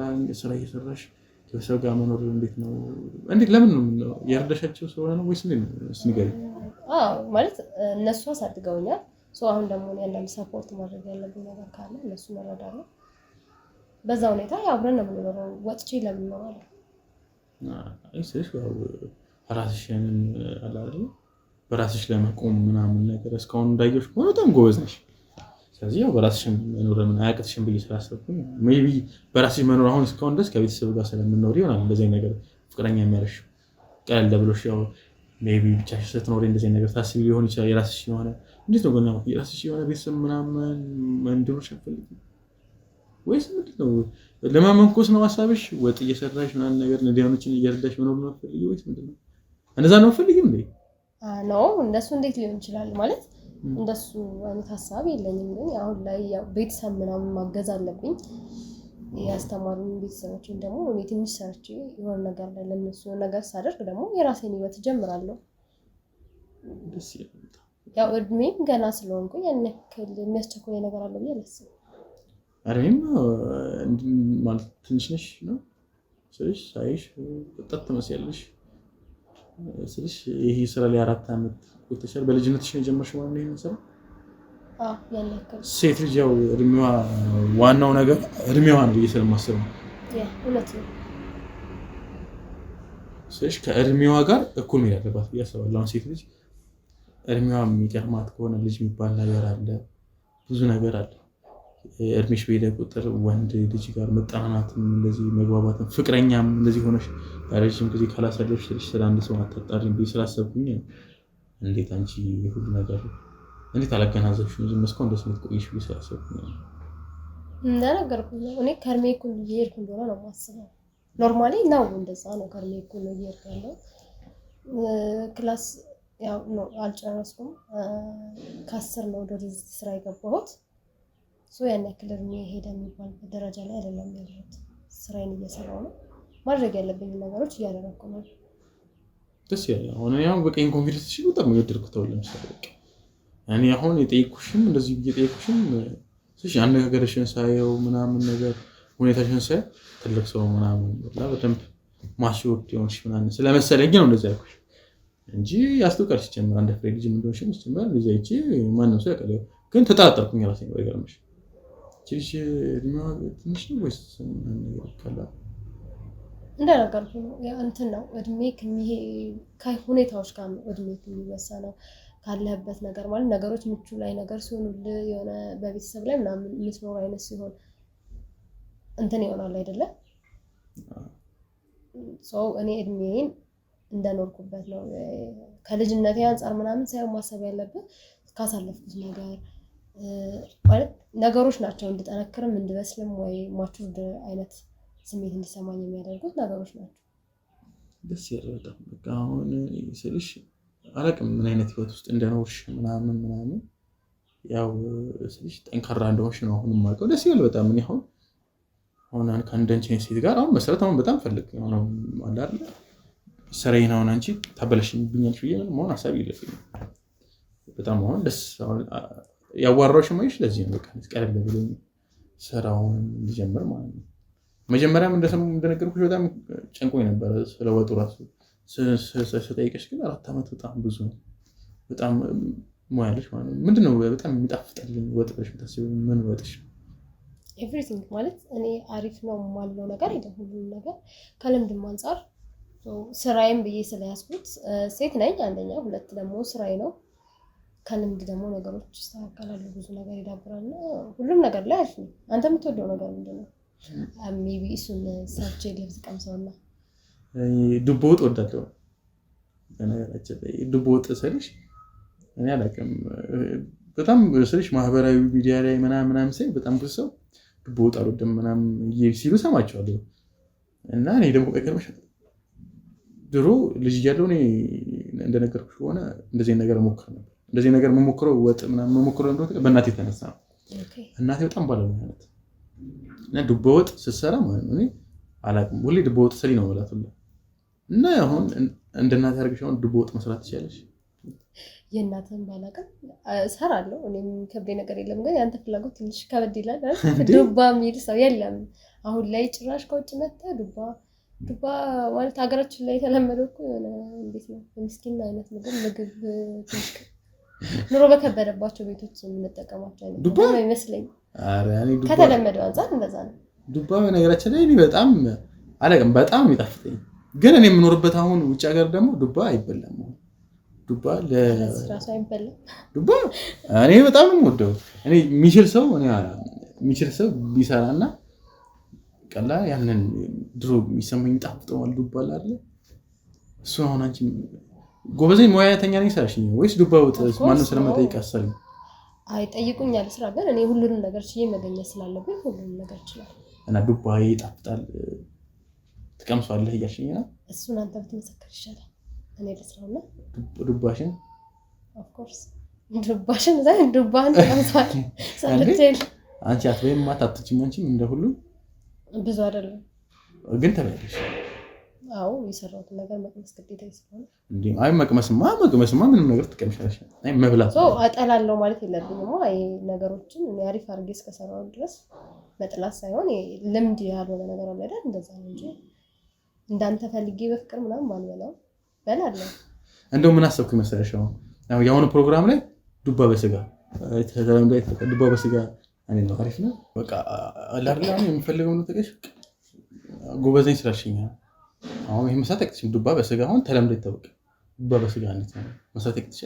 እየሰራሽ ከቤተሰብ ጋር መኖር እንዴት ነው? እንዴት ለምን ነው ያርዳሻቸው ስለሆነ ነው ወይስ እንዴት ነው? እስኪ ንገሪኝ። ማለት እነሱ አሳድገውኛል። አሁን ደግሞ አንዳንድ ሰፖርት ማድረግ ያለብኝ ነገር ካለ እነሱ እረዳለሁ። በዛ ሁኔታ አብረን ነው የምንኖረው። ወጥቼ ለምን ነው ማለት አይስሽ ራስሽን አላለ በራስሽ ለመቆም ምናምን ነገር እስካሁን እንዳየሽ ከሆነ በጣም ጎበዝ ነሽ። ስለዚህ በራስሽ መኖር ምን አያቅትሽም ብዬ ስላሰብኩኝ ሜቢ በራስሽ መኖር አሁን እስካሁን ድረስ ከቤተሰብ ጋር ስለምንኖር ይሆናል እንደዚህ አይነት ነገር ፍቅረኛ የሚያረሽ ቀለል ብሎሽ ያው ሜቢ ብቻሽ ስትኖሪ እንደዚህ ነገር ታስቢ ሊሆን ይችላል። የራስሽ የሆነ እንዴት ነው ገና የራስሽ የሆነ ቤተሰብ ምናምን እንድኖርሽ አትፈልጊም ወይስ ምንድን ነው? ለማመንኮስ ነው ሀሳብሽ? ወጥ እየሰራሽ ምናምን ነገር ነዲያኖችን እየረዳሽ መኖር ነው ፈልጊ ወይስ ምንድን ነው? እንደዛ ነው ፈልጊም እንዴ? ነው እንደሱ እንዴት ሊሆን ይችላል ማለት እንደሱ አይነት ሀሳብ የለኝም። ግን አሁን ላይ ያው ቤተሰብ ምናምን ማገዝ አለብኝ። ያስተማሩኝ ቤተሰቦችን ደግሞ እኔ ትንሽ ሰርቼ የሆነ ነገር ላይ ለነሱ ነገር ሳደርግ ደግሞ የራሴን ህይወት ጀምራለሁ። ደስ ይላል። ያው እድሜም ገና ስለሆንኩኝ ያን ያክል የሚያስቸኩለኝ ነገር አለ ብዬ አላስብም። አሬም ማለት ትንሽ ነሽ ነው ስለሽ ሳይሽ ወጣት ትመስያለሽ። ስለሽ ይሄ ስራ ላይ 4 አመት ቆይተሻል። በልጅነትሽ ነው የጀመርሽው ማለት ነው ይሄን ስራ? ያን ያክል ሴት ልጅ ያው እድሜዋ ዋናው ነገር እድሜዋ ነው ብዬ ስለማስብ ነው። እውነት ነው። ስለሽ ከእድሜዋ ጋር እኩል ነው ያለባት ብዬ አስባለሁ። አሁን ሴት ልጅ እድሜዋ የሚገርማት ከሆነ ልጅ የሚባል ነገር አለ፣ ብዙ ነገር አለ። እድሜሽ በሄደ ቁጥር ወንድ ልጅ ጋር መጠናናትም እንደዚህ መግባባትም ፍቅረኛም እንደዚህ ሆነሽ ረጅም ጊዜ ካላሳለፍሽ ስለ አንድ ሰው አታጣሪም ብዬ ስላሰብኩኝ እንዴት አንቺ ሁሉ ነገር እንዴት አላገናዘብሽም? ዝም እስካሁን እንደዚህ የምትቆይሽ ብዬ ስላሰብኩኝ እንደነገርኩኝ እኔ ከእድሜ እኩል እየሄድኩ እንደሆነ ነው የማስበው። ኖርማሊ ነው እንደዛ ነው። ከእድሜ እኩል ነው እየሄድኩ ያለው። ክላስ ያው ነው አልጨረስኩም። ከ10 ነው ወደዚህ ስራ የገባሁት። ያን ያክል እድሜ ሄደ የሚባል ደረጃ ላይ አይደለም ያለሁት። ስራዬን እየሰራሁ ነው። ማድረግ ያለብኝ ነገሮች እያደረኩ ነው። ደስ ይላል። አሁን እኔ አሁን በቀኝ ኮንፊደንስ በጣም የወደድኩት ነው። ለምሳሌ እኔ አሁን የጠየኩሽም እንደዚህ እየጠየኩሽም ስለሽ አነጋገርሽን ሳየው ምናምን ነገር ሁኔታሽን ሳይ ትልቅ ሰው ምናምን በደንብ ማሽወርድ ሆንሽ ምናምን ስለመሰለኝ ነው እንደዛ ያልኩሽ እንጂ ያስተውቃል። ሲጀምር አንድ ፍሬ ልጅ እንደሆንሽ ሲጀምር ልጅ አይቼ ማንም ሰው ያውቃል። ግን ተጠራጠርኩኝ ራሴን ነው ይገርምሽ። ትንሽ እድሜዋ ትንሽ ነው ወይስ ነገር ካለ እንደነገርኩኝ ነው እንትን ነው እድሜ ከሁኔታዎች ጋር ነው እድሜ የሚወሰነው ካለህበት ነገር ማለት ነገሮች ምቹ ላይ ነገር ሲሆኑልህ የሆነ በቤተሰብ ላይ ምናምን የምትኖር አይነት ሲሆን እንትን ይሆናል አይደለ? እኔ እድሜን እንደኖርኩበት ነው ከልጅነቴ አንፃር ምናምን ሳይሆን ማሰብ ያለብን ካሳለፍኩት ነገር ማለት ነገሮች ናቸው እንድጠነክርም እንድበስልም ወይ ማቹርድ አይነት ስሜት እንዲሰማኝ የሚያደርጉት ነገሮች ናቸው። ደስ ይላል በጣም በቃ አሁን ስልሽ አላውቅም ምን አይነት ህይወት ውስጥ እንደኖርሽ ምናምን ያው ስልሽ ጠንካራ እንደሆንሽ ነው አሁን የማውቀው። ደስ ይላል በጣም እኔ አሁን ከአንቺ ሴት ጋር አሁን መሰረት አሁን በጣም ፈልግ አሁን አለ አይደል ስራዬን አሁን አንቺ ታበላሽብኛለሽ ብዬ ምንም አሁን ሀሳብ የለኝም። በጣም አሁን ደስ አሁን ያዋራሁሽ ማይሽ ለዚህ ነው በቃ ቀለል ብሎኝ ስራውን እንጀምር ማለት ነው። መጀመሪያም እንደነገርኩሽ በጣም ጨንቆኝ ነበር ስለወጡ ራሱ ስጠይቅሽ ግን 4 አመት በጣም ብዙ ነው። በጣም ሙያለሽ ማለት ነው። ምንድነው በጣም የሚጣፍጥልኝ ወጥ ብለሽ የምታስቢው ምን ወጥሽ? ኤቭሪቲንግ ማለት እኔ አሪፍ ነው የማለው ነገር አይደለም። ሁሉም ነገር ከልምድም አንፃር ስራዬም ብዬ ስለያዝኩት ሴት ነኝ አንደኛ፣ ሁለት ደግሞ ስራዬ ነው። ከልምድ ደግሞ ነገሮች ይስተካከላሉ፣ ብዙ ነገር ይዳብራል። ሁሉም ነገር ላይ አሪፍ ነው። አንተ የምትወደው ነገር ምንድነው? ሜቢ እሱን ሰርቼ ልብስ ቀምሰውና ዱቦ ወጥ እወዳለሁ። በነገራችን ላይ ዱቦ ወጥ ስልሽ እኔ አላውቅም በጣም ስልሽ ማህበራዊ ሚዲያ ላይ ምናምን ሳይ በጣም ብዙ ሰው ዱባ ወጥ አልወድም ምናምን ሲሉ ሰማቸዋለሁ። እና እኔ ደግሞ ቀቀርመሽ ድሮ ልጅ እያለሁ እኔ እንደነገርኩሽ ከሆነ እንደዚህ ነገር ሞክር ነበር። እንደዚህ ነገር መሞክረው ወጥ ምናምን መሞክረው እንደሆነ በእናቴ የተነሳ ነው። እናቴ በጣም ባለሙያ ናት እና ዱባ ወጥ ስትሰራ ማለት ነው እኔ አላውቅም። ሁሌ ዱባ ወጥ ስሪ ነው የምላት ሁሌ። እና አሁን እንደ እናቴ አድርገሽ አሁን ዱባ ወጥ መስራት ትችያለሽ? የእናትህን ባላውቅም እሰራለሁ። እኔም ከብዴ ነገር የለም። ግን ያንተ ፍላጎት ትንሽ ከበድ ይላል። ዱባ የሚል ሰው የለም አሁን ላይ ጭራሽ ከውጭ መጣ ዱባ ማለት ሀገራችን ላይ የተለመደው እኮ የሆነ እንዴት ነው ምስኪን አይነት ምግብ ትንሽ ኑሮ በከበደባቸው ቤቶች የምንጠቀማቸው አይነት ዱባ አይመስለኝ። ከተለመደው አንፃር እንደዛ ነው። ዱባ በነገራችን ላይ እኔ በጣም አላውቅም፣ በጣም ይጣፍጠኝ። ግን እኔ የምኖርበት አሁን ውጭ ሀገር ደግሞ ዱባ አይበላም። ዱባ ለራሱ አይበላም። ዱባ እኔ በጣም ነው የምወደው። እኔ የሚችል ሰው ቢሰራና ቀላ ያንን ድሮ የሚሰማኝ ጣፍጠዋል ዱባ አይደል? እሱ አሁን አንቺ ጎበዘኝ ሙያተኛ ነኝ ሳልሽኝ ወይስ ዱባ ወጥ ማንንም ስለማጠይቅ አሰሪኝ? አይ ጠይቁኛል ስራ ግን እኔ ሁሉንም ነገር ችዬ መገኘት ስላለብኝ ሁሉንም ነገር እችላለሁ። እና ዱባ ይጣፍጣል ትቀምሷለህ እያልሽኝ ነው? እሱን አንተ ብትመሰክር ይሻላል። እኔ ልስራውና ዱባሽን ኦፍ ኮርስ ዱባሽን ዛይ ዱባን ተቀምሷል ሰለቸኝ። አንቺ አትበይም ማታጥችም አንቺም እንደሁሉ ብዙ አይደለም ግን ተበልሽ። አዎ የሰራሁት ነገር መቅመስ ግዴታ ይስራል እንዴ? አይ መቅመስማ ምንም ነገር ትቀምሻለሽ። አይ መብላት አጠላለሁ ማለት የለብኝም። አይ ነገሮችን እኔ አሪፍ አድርጌ እስከሰራው ድረስ መጥላት ሳይሆን ልምድ ያልሆነ ነገር አለ አይደል? እንደዛ ነው እንጂ እንዳንተ ፈልጌ በፍቅር ምናምን ማንበላው በላለሁ። እንደው ምን አሰብኩ መሰለሽ አሁን የሆነ ፕሮግራም ላይ ዱባ በስጋ ዱባ በስጋ እኔ ነው አሪፍ ነው በቃ አላርላ ነው የምፈልገው ነው ተቀሽ ጎበዘኝ ስላልሽኝ አሁን ይሄ መስራት አይተሽ ዱባ በስጋ አሁን ተለምዶ ይታወቅ። ዱባ በስጋ እንዴት ነው መስራት አይተሽ?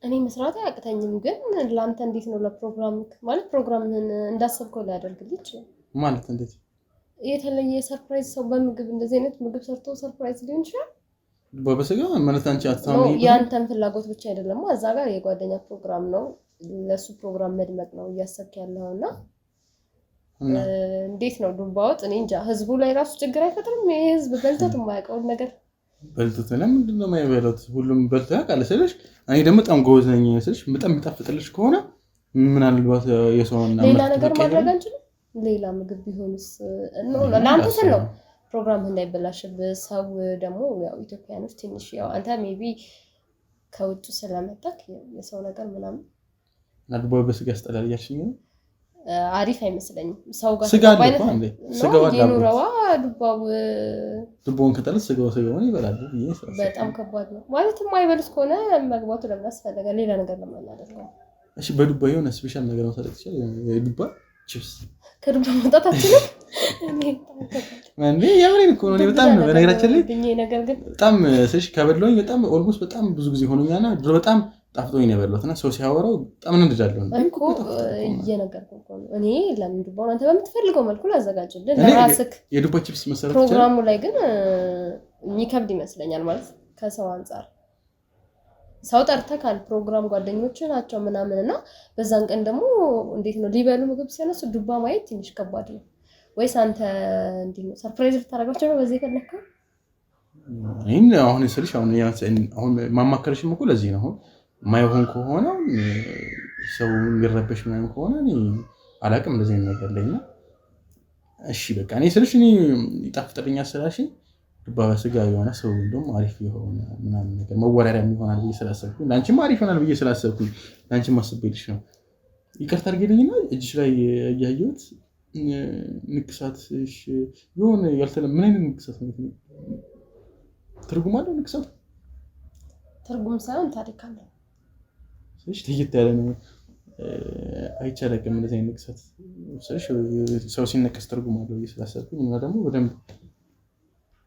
እኔ መስራት አያቅተኝም። ግን ላንተ እንዴት ነው ለፕሮግራም ማለት ፕሮግራምን እንዳሰብከው ሊያደርግልኝ ይችላል ማለት እንዴት የተለየ ሰርፕራይዝ ሰው በምግብ እንደዚህ አይነት ምግብ ሰርቶ ሰርፕራይዝ ሊሆን ይችላል። ዱባ በስጋ ማለት አንቺ አትታመኝ ያንተን ፍላጎት ብቻ አይደለም እዛ ጋር የጓደኛ ፕሮግራም ነው ለሱ ፕሮግራም መድመቅ ነው እያሰብክ ያለውና እንዴት ነው ዱባ ወጥ እኔ እንጃ ህዝቡ ላይ ራሱ ችግር አይፈጥርም? ይሄ ህዝብ በልቶት የማያውቀው ነገር በልቶት ለምንድን ነው የማይበሉት? ሁሉም በልቶ ያውቃል ስልሽ እኔ ደግሞ በጣም ጎበዝ ነኝ ስልሽ በጣም የሚጣፍጥልሽ ከሆነ ምናልባት የሰውና ሌላ ነገር ማድረግ አንችልም። ሌላ ምግብ ቢሆንስ ነው ለአንተ ስል ነው ፕሮግራም እንዳይበላሽብህ። ሰው ደግሞ ያው ኢትዮጵያኖች ትንሽ ያው አንተ ሜቢ ከውጭ ስለመጣክ የሰው ነገር ምናምን ዱባ በስጋ ያስጠላል እያልሽኝ ነው? አሪፍ አይመስለኝም። ሰው ጋር ስጋ አለ እንዴ? ስጋው አለ የኑረዋ ዱባውን ከጠለስ ስጋውን ይበላል። በጣም ከባድ ነው ማለት የማይበሉት ከሆነ መግባቱ ለምን አስፈለገ? ሌላ ነገር ለምን አናደርገው? እሺ በዱባ የሆነ ስፔሻል ነገር ነው ሰለች ይችላል። ዱባ ቺፕስ ከዱባ መጣታችን እንዴ ያምሬን እኮ ነው። በጣም በነገራችን ላይ ነገር ግን በጣም ስልሽ ከበድሎኝ በጣም ኦልሞስት በጣም ብዙ ጊዜ ሆኖኛልና ድሮ በጣም ጣፍጦኝ ነው የበላሁትና ሰው ሲያወራው በጣም እንድዳለሁ እኮ እየነገርኩህ እኮ ነው። እኔ ለምን ዱባውን አንተ በምትፈልገው መልኩ ላዘጋጅልህ ለራስህ የዱባ ቺፕስ መሰረት ፕሮግራሙ ላይ ግን የሚከብድ ይመስለኛል ማለት ከሰው አንፃር ሰው ጠርተካል ፕሮግራም ጓደኞች ናቸው ምናምንና በዛን ቀን ደግሞ እንዴት ነው ሊበሉ ምግብ ሲያነሱ ዱባ ማየት ትንሽ ከባድ ነው። ወይስ አንተ እንዴት ነው ሰርፕራይዝ ልታረጋቸው ነው በዚህ ከለካ? አሁን ስልሽ አሁን ማማከርሽም እኮ ለዚህ ነው። አሁን ማይሆን ከሆነ ሰው ይረበሽ ምናምን ከሆነ እኔ አላውቅም እንደዚህ ነገር ለኛ እሺ በቃ እኔ ስልሽ እኔ ይጣፍጥልኛል ስላልሽ ዱባ በስጋ የሆነ ሰው እንደውም አሪፍ የሆነ ምናምን ነገር መወራሪያ የሚሆናል ብዬ ስላሰብኩኝ ላንቺም አሪፍ ይሆናል ብዬ ስላሰብኩኝ ላንቺም አስቤልሽ ነው። ይቅርታ አድርጊልኝና እጅሽ ላይ ያያየሁት ንቅሳት የሆነ ያልተለመደ ምን አይነት ንቅሳት ነው? ትርጉም አለው ንቅሳት? ትርጉም ሳይሆን ታሪክ አለው። እሺ ትይት ያለ ነው አይቻልም እንደዚህ አይነት ንቅሳት ሰው ሲነቀስ ትርጉም አለው ብዬ ስላሰብኩኝ እና ደግሞ በደንብ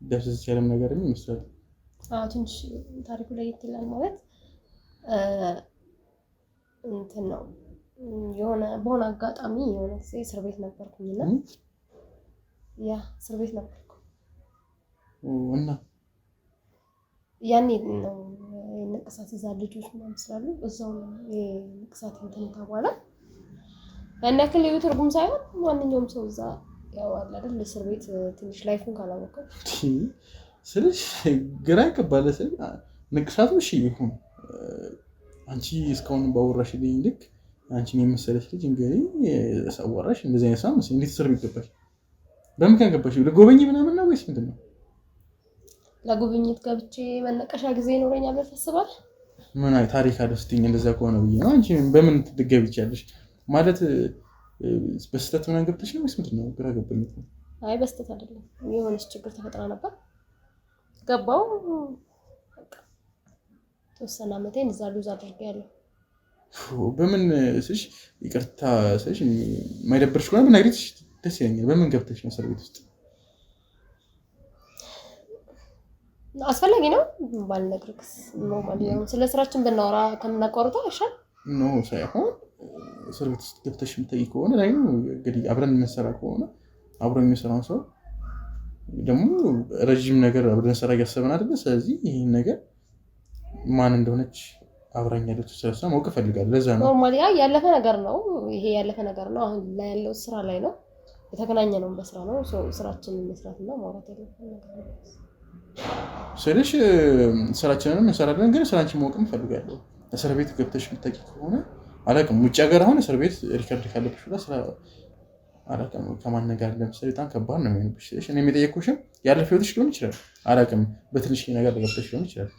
ደብዘዝ ያለም ነገር ይመስላል። ትንሽ ታሪኩ ላይ ይትላል ማለት እንትን ነው የሆነ በሆነ አጋጣሚ የሆነ ጊዜ እስር ቤት ነበርኩኝና ያ እስር ቤት ነበርኩ እና ያኔ ነው ንቅሳት እዛ ልጆች ምናምን ስላሉ እዛው ንቅሳት እንትን ተባለ። ያን ያክል ልዩ ትርጉም ሳይሆን ማንኛውም ሰው እዛ ያው አለ አይደል እስር ቤት ትንሽ ላይፉን ካላወቀው ስለሽ ግራ ይገባል። ንቅሳቱ እሺ ይሁን አንቺ እስካሁን ባወራሽልኝ ልክ አንቺን የመሰለች ልጅ እንግዲህ ሰወራሽ እንደዚህ አይነት ሳምስ እንዴት እስር ቤት ገባሽ? በምን ቀን ገባሽ? ለጎበኝ ምናምን ነው ወይስ ምንድን ነው? ለጉብኝት ገብቼ መነቀሻ ጊዜ ይኖረኛል ብለሽ ታስባለሽ? ምን አይ ታሪክ አለስትኝ እንደዛ ከሆነ ብዬ ነው። አንቺ በምን ትገቢ ይቻለሽ ማለት በስተት ምናምን ገብተሽ ነው ወይስ ምንድን ነው? ግራ ገባኝ። አይ በስተት አይደለም የሆነች ችግር ተፈጥራ ነበር ገባው። በቃ ተወሰነ ዓመቴን እዛ ሉዝ አድርጌያለሁ። በምን ስልሽ ይቅርታ ስልሽ የማይደብርሽ ከሆነ ብትነግሪኝ ደስ ይለኛል። በምን ገብተሽ ነው እስር ቤት ውስጥ? አስፈላጊ ነው ባልነግርክስ ኖርማሊ ነው። ስለ ስራችን ብናወራ ከምናቋርጠው አይሻል? ኖ ሳይሆን እስር ቤት ውስጥ ገብተሽ የምትጠይቅ ከሆነ ላይ ነው እንግዲህ አብረን የምንሰራ ከሆነ አብረን የሚሰራውን ሰው ደግሞ ረጅም ነገር አብረን ሰራ እያሰብን አይደለ? ስለዚህ ይህን ነገር ማን እንደሆነች አብራኝ ያለችው ስለሷ ማወቅ እፈልጋለሁ። ለዛ ነው ኖርማሊ ያለፈ ነገር ነው ይሄ ያለፈ ነገር ነው። አሁን ላይ ያለው ስራ ላይ ነው የተገናኘ ነው በስራ ነው። ስራችንን መስራትና ማውራት ያለብን ነገር ነው። ስለሽ ስራችንን እንሰራለን፣ ግን ስራችን ማወቅ እፈልጋለሁ። እስር ቤት ገብተሽ የምትጠይቅ ከሆነ አላውቅም። ውጭ ሀገር አሁን እስር ቤት ሪከርድ ካለብሽ ብላ ስራ አላውቅም ከማን ነገር ለምሳሌ በጣም ከባድ ነው የሚሆንብሽ። ስለሽ እኔ የጠየኩሽም ያለፈ ህይወትሽ ሊሆን ይችላል አላውቅም። በትንሽ ነገር ገብተሽ ሊሆን ይችላል።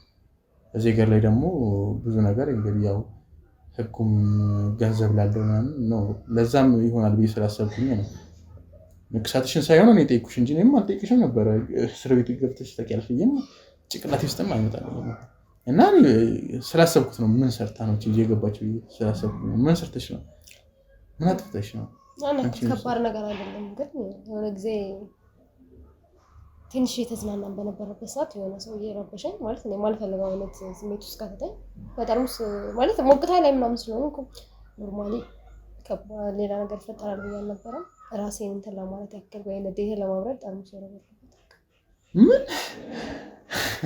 እዚህ ሀገር ላይ ደግሞ ብዙ ነገር እንግዲህ ያው ህጉም ገንዘብ ላለው ምናምን ነው። ለዛም ይሆናል ብዬ ስላሰብኩኝ ነው ንቅሳትሽን ሳይሆን እኔ ጠይኩሽ እንጂ እኔም አልጠይቅሽም ነበረ። እስር ቤት ገብተሽ ታውቂያለሽ ብዬም ጭንቅላቴ ውስጥም አይመጣልኝም እና ስላሰብኩት ነው። ምን ሰርታ ነው የገባችው? ስላሰብኩት ነው። ምን ሰርተሽ ነው? ምን አጥፍተሽ ነው? ከባድ ነገር አይደለም፣ ግን የሆነ ጊዜ ትንሽ የተዝናናን በነበረበት ሰዓት የሆነ ሰው እየረበሸኝ ማለት ነው የማልፈልገው አይነት ስሜት ውስጥ ከተተኝ በጠርሙስ ማለት ሞቅታ ላይ ምናምን ስለሆነ ኖርማሊ ሌላ ነገር ይፈጠራል ብዬ አልነበረም። ራሴን እንትን ለማለት ያክል ወይ ንዴቴን ለማብረድ ጠርሙስ ወረወርኩበት። ምን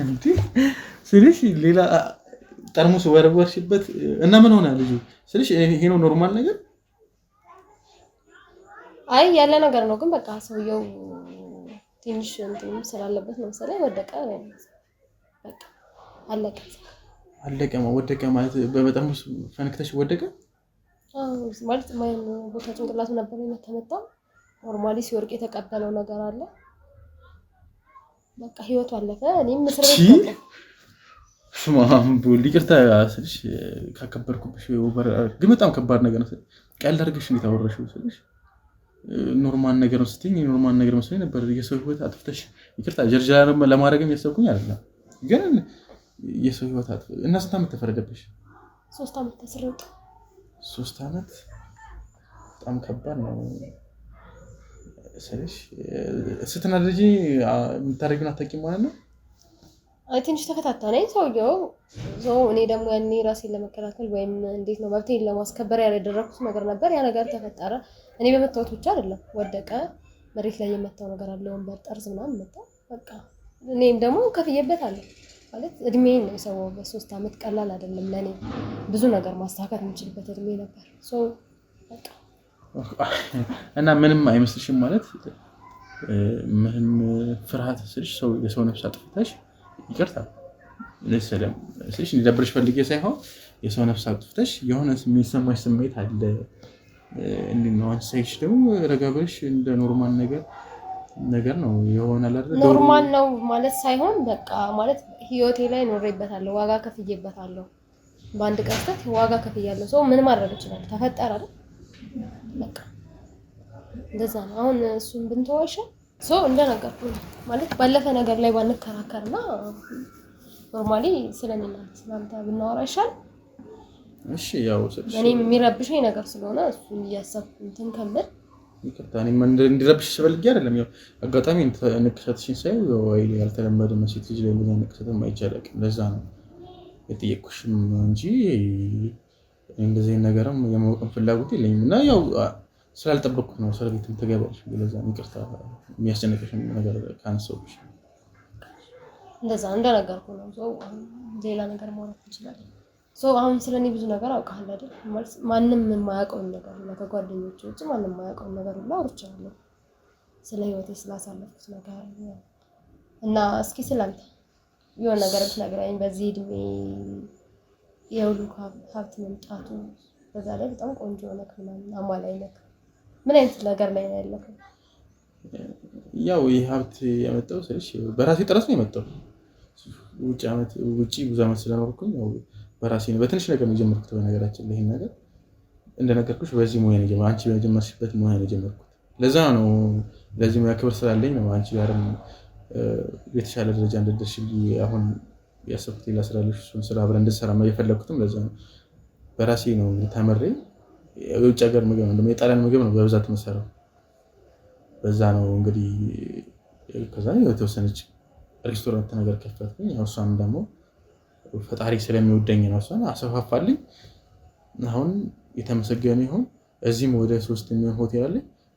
እንዴ ስልሽ ሌላ ጠርሙስ ወረወርሽበት እና ምን ሆነ ልጁ? ስልሽ ይሄ ነው ኖርማል ነገር? አይ ያለ ነገር ነው፣ ግን በቃ ሰውየው ትንሽ እንትን ስላለበት ነው መሰለኝ ወደቀ። በቃ አለቀ። ወደቀ ማለት በጠርሙስ ፈንክተሽ ወደቀ ማለት ማን ቦታ ጭንቅላቱ ነበር የተመታው። ኖርማሊ ሲወርቅ የተቀበለው ነገር አለ። በቃ ህይወቱ አለፈ። እኔም እስር ቤት ገባሁ። ስማም ይቅርታ ስልሽ ካከበርኩብሽ ግን በጣም ከባድ ነገር ነው። ቀልድ አድርገሽ እንዴት አወራሽው ስልሽ ኖርማል ነገር ነው ስትይኝ ኖርማል ነገር መስሎኝ ነበር። የሰው ህይወት አጥፍተሽ ይቅርታ ጀርጃ ለማድረግም ያሰብኩኝ አይደለም፣ ግን የሰው ህይወት እና ስንት ዓመት ተፈረደብሽ? 3 ዓመት ተሰረቀ። 3 ዓመት በጣም ከባድ ነው ስልሽ ስትናደጂ የምታደርጊውን አታውቂም ማለት ነው። አይ ትንሽ ተከታተለኝ ሰውየው። እኔ ደግሞ ያኔ ራሴን ለመከላከል ወይም እንዴት ነው መብቴን ለማስከበር ያደረኩት ነገር ነበር። ያ ነገር ተፈጠረ። እኔ በመታወት ብቻ አይደለም ወደቀ። መሬት ላይ የመታው ነገር አለ፣ ወንበር ጠርዝ ምናምን መጣ። በቃ እኔም ደግሞ ከፍዬበታለሁ ማለት እድሜን ነው ሰው በ3 ዓመት ቀላል አይደለም ለኔ። ብዙ ነገር ማስተካከል የምችልበት እድሜ ነበር። በቃ እና ምንም አይመስልሽም ማለት ምንም ፍርሃት ስልሽ ሰው የሰው ነፍስ አጥፍተሽ ይቅርታ ለሰለም ስልሽ እንዲደብርሽ ፈልጌ ሳይሆን የሰው ነፍስ አጥፍተሽ የሆነ የሚሰማሽ ስሜት አለ። እንዴት ነው አንቺ ሳይሽ ደግሞ ረጋ ብለሽ እንደ ኖርማል ነገር ነው ይሆናል አይደል? ኖርማል ነው ማለት ሳይሆን በቃ ማለት ህይወቴ ላይ ኖሬበታለሁ፣ ዋጋ ከፍዬበታለሁ። በአንድ ቀስት ዋጋ ከፍያለሁ። ሰው ምን ማድረግ ይችላል? ተፈጠረ አይደል? በቃ እንደዛ ነው። አሁን እሱን ብንተው አይሻል? እንደነገርኩህ ማለት ባለፈ ነገር ላይ ባንከራከርና ኖርማሊ ስለናንተ ብናወራ ይሻል። እሺ ያው ስለዚህ እኔ የሚረብሽኝ ነገር ስለሆነ እሱን እያሰብኩ እንትን ከምል ይቅርታ እኔ እንዲረብሽ ስፈልጊ አይደለም። ያው አጋጣሚ ንቅሳትሽን ሳይ ወይ ያልተለመደ ሴት ልጅ ላይ እንደዛ ንቅሳትም አይቻልም። ለዛ ነው የጠየኩሽም እንጂ እንደዚህ ነገርም የማወቅም ፍላጎት የለኝም። እና ያው ስላልጠበቅኩት ነው እስር ቤትም ትገባለሽ። ለዛ ይቅርታ የሚያስጨንቅሽም ነገር ካንሰውሽ እንደዛ እንደነገርኩ ነው። ሌላ ነገር ማውራት እንችላለን። አሁን ስለኔ ብዙ ነገር አውቃለሁ አይደል? ማለት ማንም የማያውቀውን ነገር እና ከጓደኞቼ ውጭ ማንም የማያውቀውን ነገር ሁሉ አውርቻለሁ። ስለ ህይወቴ ስላሳለፍኩት ነገር እና እስኪ ስላንተ የሆነ ነገር ብትነግረኝ በዚህ እድሜ የሁሉ ሀብት መምጣቱ በዛ ላይ በጣም ቆንጆ ነክ ምናምን አሟላይ ነክ ምን አይነት ነገር ላይ ነው ያለከው? ያው ይህ ሀብት ያመጣው ስልሽ በራሴ ጥረት ነው የመጣው። ውጭ ብዙ ዓመት ስለኖርኩኝ ያው በራሴ ነው በትንሽ ነገር ነው የጀመርኩት። በነገራችን ላይ ይሄን ነገር እንደነገርኩሽ በዚህ ሙያ ነው የጀመርኩት። አንቺ በጀመርሽበት ሙያ ነው የጀመርኩት። ለዛ ነው ለዚህ ሙያ ክብር ስላለኝ ነው አንቺ ጋርም የተሻለ ደረጃ እንድትደርሺ አሁን ያሰብኩት ሌላ ስራ አለሽ። እሱን ስራ አብረን እንድንሰራ የፈለኩትም ለዛ ነው። በራሴ ነው ተመሬ የውጭ ሀገር ምግብ ነው የጣሊያን ምግብ ነው በብዛት የምሰራው። በዛ ነው እንግዲህ ከዛ የተወሰነች ሬስቶራንት ነገር ከፈትኩኝ። እሷም ደግሞ ፈጣሪ ስለሚወደኝ ነው እሷን አሰፋፋልኝ። አሁን የተመሰገነ ይሁን እዚህም ወደ 3 የሚሆን ሆቴል አለ።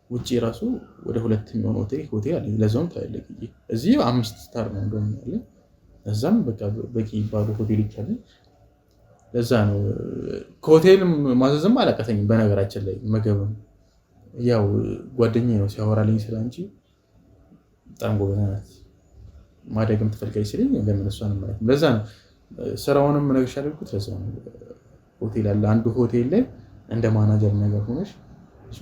ውጪ ራሱ ወደ 2 የሚሆን ሆቴል አለ። ለዛውም ታለቅ እዚህ 5 ስታር ነው እንደውም ያለ። እዛም በቃ በቂ ባዶ ሆቴሎች አለ። ለዛ ነው ከሆቴል ማዘዝም አላቀተኝም። በነገራችን ላይ ምግብም ያው ጓደኛዬ ነው ሲያወራልኝ ስለአንቺ በጣም ጎበዝ ናት ማደግም ትፈልጋለች ሲለኝ ለምን እሷን ማለት ነው። ለዛ ነው ስራውንም ነገርሽ አድርጉት። ለዛ ነው ሆቴል አለ። አንዱ ሆቴል ላይ እንደ ማናጀር ነገር ሆነሽ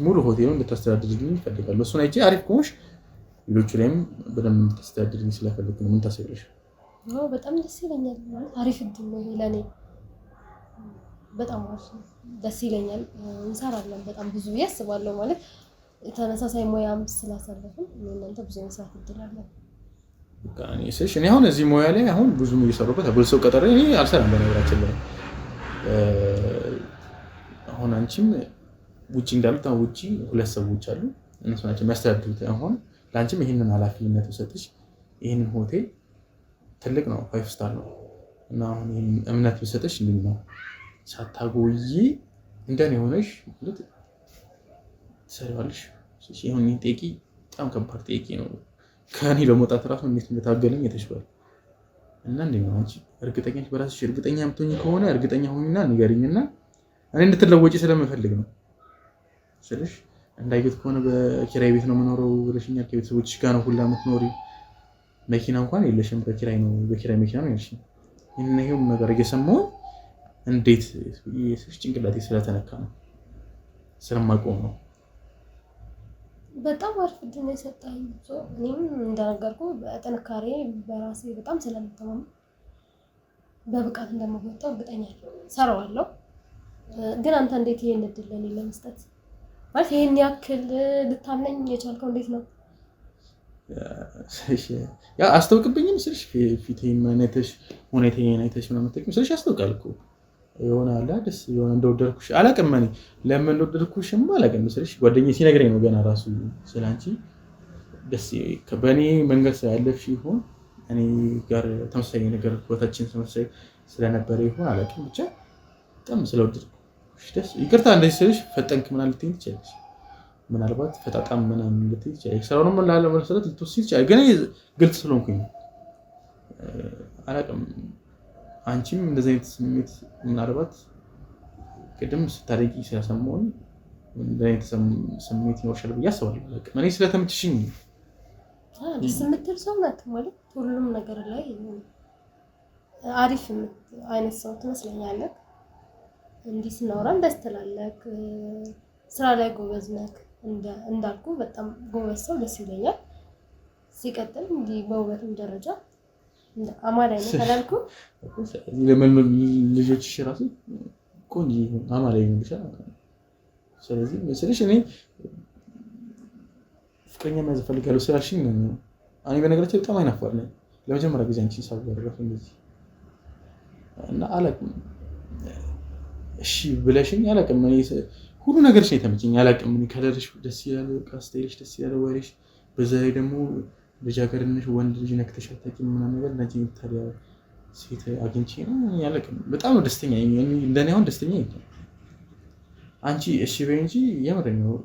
ሙሉ ሆቴሉን እንድታስተዳድርልኝ እፈልጋለሁ። እሱን አይቼ አሪፍ ከሆንሽ ሌሎቹ ላይም በደንብ እንድታስተዳድርልኝ ስለፈልግ ነው። ምን ታስቢያለሽ? በጣም ደስ ይለኛል። አሪፍ እድል ነው ይሄ ለኔ። በጣም ደስ ይለኛል። እንሰራለን በጣም ብዙ ያስባለሁ ማለት ተመሳሳይ ሙያም ስላሳለፍን እናንተ ብዙ መስራት እድል አለ። እኔ አሁን እዚህ ሙያ ላይ አሁን ብዙም እየሰሩበት ብዙ ሰው ቀጠረ እኔ አልሰራም። በነገራችን ላይ አሁን አንቺም ውጪ እንዳሉት አሁን ውጪ 2 ሰዎች አሉ እነሱ ናቸው የሚያስተዳድሩት። አሁን ለአንቺም ይሄንን ኃላፊነት ሰጥሽ ይሄንን ሆቴል ትልቅ ነው 5 ስታር ነው እና አሁን ይሄን እምነት ብሰጥሽ እንዴት ነው ሳታጎይ እንደኔ ሆነሽ ማለት ትሰሪዋለሽ። ይሄን ጥቂ በጣም ከባድ ጥቂ ነው። ከኔ ለመውጣት ራሱ እንዴት እንደታገለኝ የተሽባል እና እንዴት ነው አንቺ እርግጠኛ ነሽ በራስሽ? እርግጠኛ የምትሆኚ ከሆነ እርግጠኛ ሆኚና ንገሪኝና እኔ እንድትለወጪ ስለምፈልግ ነው ስልሽ። እንዳይገት ከሆነ በኪራይ ቤት ነው የምኖረው ብለሽኛል። ከቤተሰቦችሽ ጋር ነው ሁላ የምትኖሪ። መኪና እንኳን የለሽም፣ በኪራይ ነው በኪራይ መኪና ነው ያልሽኝ። ይሄም ነገር እየሰማሁ እንዴት ጭንቅላቴ ስለተነካ ነው ስለማቆም ነው። በጣም አሪፍ እድል ነው የሰጠኸኝ። እኔም እንደነገርኩ በጥንካሬ በራሴ በጣም ስለምተማመን በብቃት እንደምወጣው እርግጠኛ ነኝ። ሰራዋለሁ። ግን አንተ እንዴት ይሄን እድል ለኔ ለመስጠት ማለት ይሄን ያክል ልታምነኝ የቻልከው እንዴት ነው? ያ አስተውቅብኝም ስልሽ ፊቴን አይተሽ ሁኔታዬን አይተሽ ምናምን ተቀም ስልሽ ያስተውቃል እኮ የሆነ አለ ደስ የሆነ እንደወደድኩሽ አላውቅም። እኔ ለምን እንደወደድኩሽም አላውቅም ስልሽ ጓደኛዬ ሲነግረኝ ነው ገና ራሱ ስላንቺ ደስ በእኔ መንገድ ስላለፍሽ ይሁን እኔ ጋር ተመሳሳይ ነገር ቦታችን ተመሳሳይ ስለነበረ ይሁን አላውቅም። ብቻ በጣም ስለወደድኩሽ ደስ ይቅርታ እንደዚህ ስልሽ ፈጠንክ ምናምን ልትይኝ ትችላለሽ። ምናልባት ፈጣጣም ምናምን ልትይኝ ትችላለሽ። ስራውንም ላለመሰረት ልትወስጂ ትችላለሽ። ግን ግልጽ ስለሆንኩኝ አላውቅም። አንቺም እንደዚህ አይነት ስሜት ምናልባት ቅድም ስታደቂ ስለሰማሁኝ እንደዚህ አይነት ስሜት ይኖርሻል ብዬ አስባለሁ። እኔ ስለተመችሽኝ ደስ የምትል ሰው ናት ማለት ሁሉም ነገር ላይ አሪፍ አይነት ሰው ትመስለኛለህ። እንዲህ ስናወራም ደስ ትላለህ። ስራ ላይ ጎበዝ ነህ። እንዳልኩ በጣም ጎበዝ ሰው ደስ ይለኛል። ሲቀጥል እንዲህ በውበትም ደረጃ አማላይ ነው ካላልኩ ለምን ልጆችሽ ራሱ ቆንጆ አማላይ ነው ብቻ። ስለዚህ መስለሽ እኔ ፍቅረኛ መያዝ እፈልጋለሁ ስላልሽኝ እኔ በነገራችን በጣም አይናፋር ነኝ። ለመጀመሪያ ጊዜ አንቺን ሳወራሽ እንደዚህ እና አላውቅም እሺ ብለሽኝ አላውቅም። እኔ ሁሉ ነገርሽ ነው የተመቸኝ። አላውቅም እኔ ከለርሽ ደስ ይላል፣ ስታይልሽ ደስ ይላል፣ ወሬሽ በዛ ላይ ደግሞ ልጃገረድነሽ ወንድ ልጅ ነክተሽ አታውቂም ምናምን ነገር ለአንቺ ታዲያ ሴት አግኝቼ ነው አላውቅም። በጣም ነው ደስተኛ እንደኔ አሁን ደስተኛ የለም። አንቺ እሺ በይ እንጂ የምሬን ነው።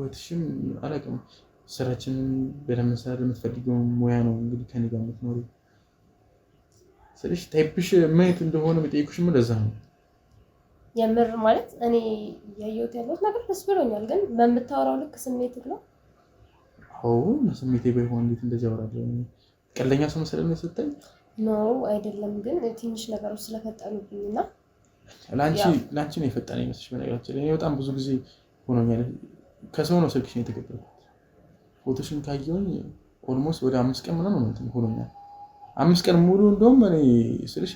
ወትሽም አላውቅም ስራችንን በደንብ መስራት የምትፈልጊው ሙያ ነው እንግዲህ ከኔ ጋር የምትኖሪ። ስለዚህ ታይፕሽ ማየት እንደሆነ የጠየኩሽም ለዛ ነው። የምር ማለት እኔ ያየሁት ያለሁት ነገር ደስ ብሎኛል፣ ግን በምታወራው ልክ ስሜትህ ነው። አዎ ስሜቴ ባይሆን እንዴት እንደዚህ አወራለሁ? ቀለኛ ሰው መሰለኝ ስትይ ነው አይደለም፣ ግን ትንሽ ነገሮች ስለፈጠኑብኝና ለአንቺ ነው የፈጠነ ይመስልሽ? በነገራችን ላይ እኔ በጣም ብዙ ጊዜ ሆኖኛል። ከሰው ነው ስልክሽን የተቀበልኩት። ፎቶሽን ካየሁኝ ኦልሞስት ወደ 5 ቀን ምናምን ነው ሆኖኛል። 5 ቀን ሙሉ እንደውም እኔ ስልሽ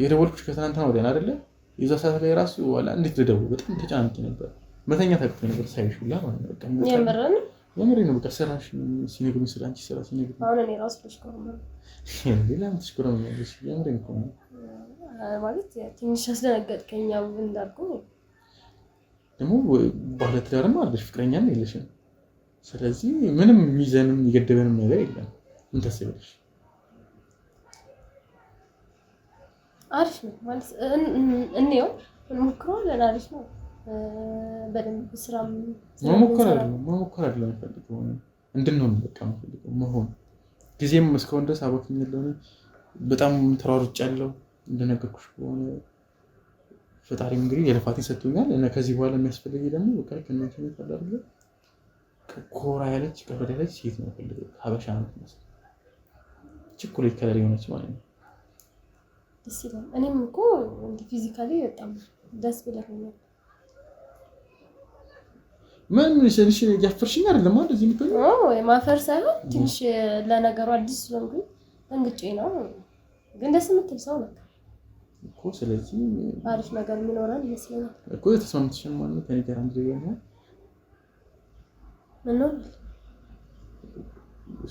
የደወልኩሽ ከትናንትና ወዲያ አይደለ? የዛ ሰዓት ላይ ራሱ ዋላ እንዴት ልደውል በጣም ተጨናንቄ ነበር። መተኛት አቅቶኝ ነበር ሳይሽ ሁላ ማለት ነው። በቃ የምሬን ነው። በቃ ስራሽ ሲነግሩኝ ስለ አንቺ ስራ ሲነግሩኝ አሁን እኔ ራሱ ሌላ ምትሽኮረም ያለሽ የምሬን እኮ ነው። ማለት ትንሽ አስደነገጥከኝ። እንዳልኩ ደግሞ ባለትዳርም አይደለሽ ፍቅረኛም የለሽም። ስለዚህ ምንም የሚይዘንም የገደበንም ነገር የለም። ምን ታስቢያለሽ? አሪፍ ነው ማለት እንየው እንሞክረዋለን። አሪፍ ነው። በደንብ ስራም መሞከር አይደለም የምፈልገው እንድንሆን በቃ የምፈልገው መሆን። ጊዜም እስካሁን ድረስ አባክኛለሁ። በጣም ተሯሩጫለሁ እንደነገርኩሽ ከሆነ ፈጣሪም እንግዲህ የልፋቴን ሰጥቶኛል እና ከዚህ በኋላ የሚያስፈልገኝ ደግሞ በቃ ከእናንተ ነው ታደርገው ኮራ ያለች ከበደ ያለች ሴት ነው የምፈልገው። ሀበሻ ነው ማለት ቸኮሌት ከለር የሆነች ማለት ነው። ደስ ይላል። እኔም እኮ ፊዚካሊ በጣም ደስ ብለኛል። ምን ልሽልሽ ያፈርሽኝ አይደለም ማለት እዚህ የምትሆኝ? ማፈር ሳይሆን ትንሽ ለነገሩ አዲስ ስለሆንኩኝ እንግጬ ነው። ግን ደስ የምትል ሰው ነው እኮ። ስለዚህ አሪፍ ነገር የሚኖረን ይመስለኛል እኮ። ተስማምተሻል ማለት ነው ከኔ ጋር አንድ ላይ ነው ነው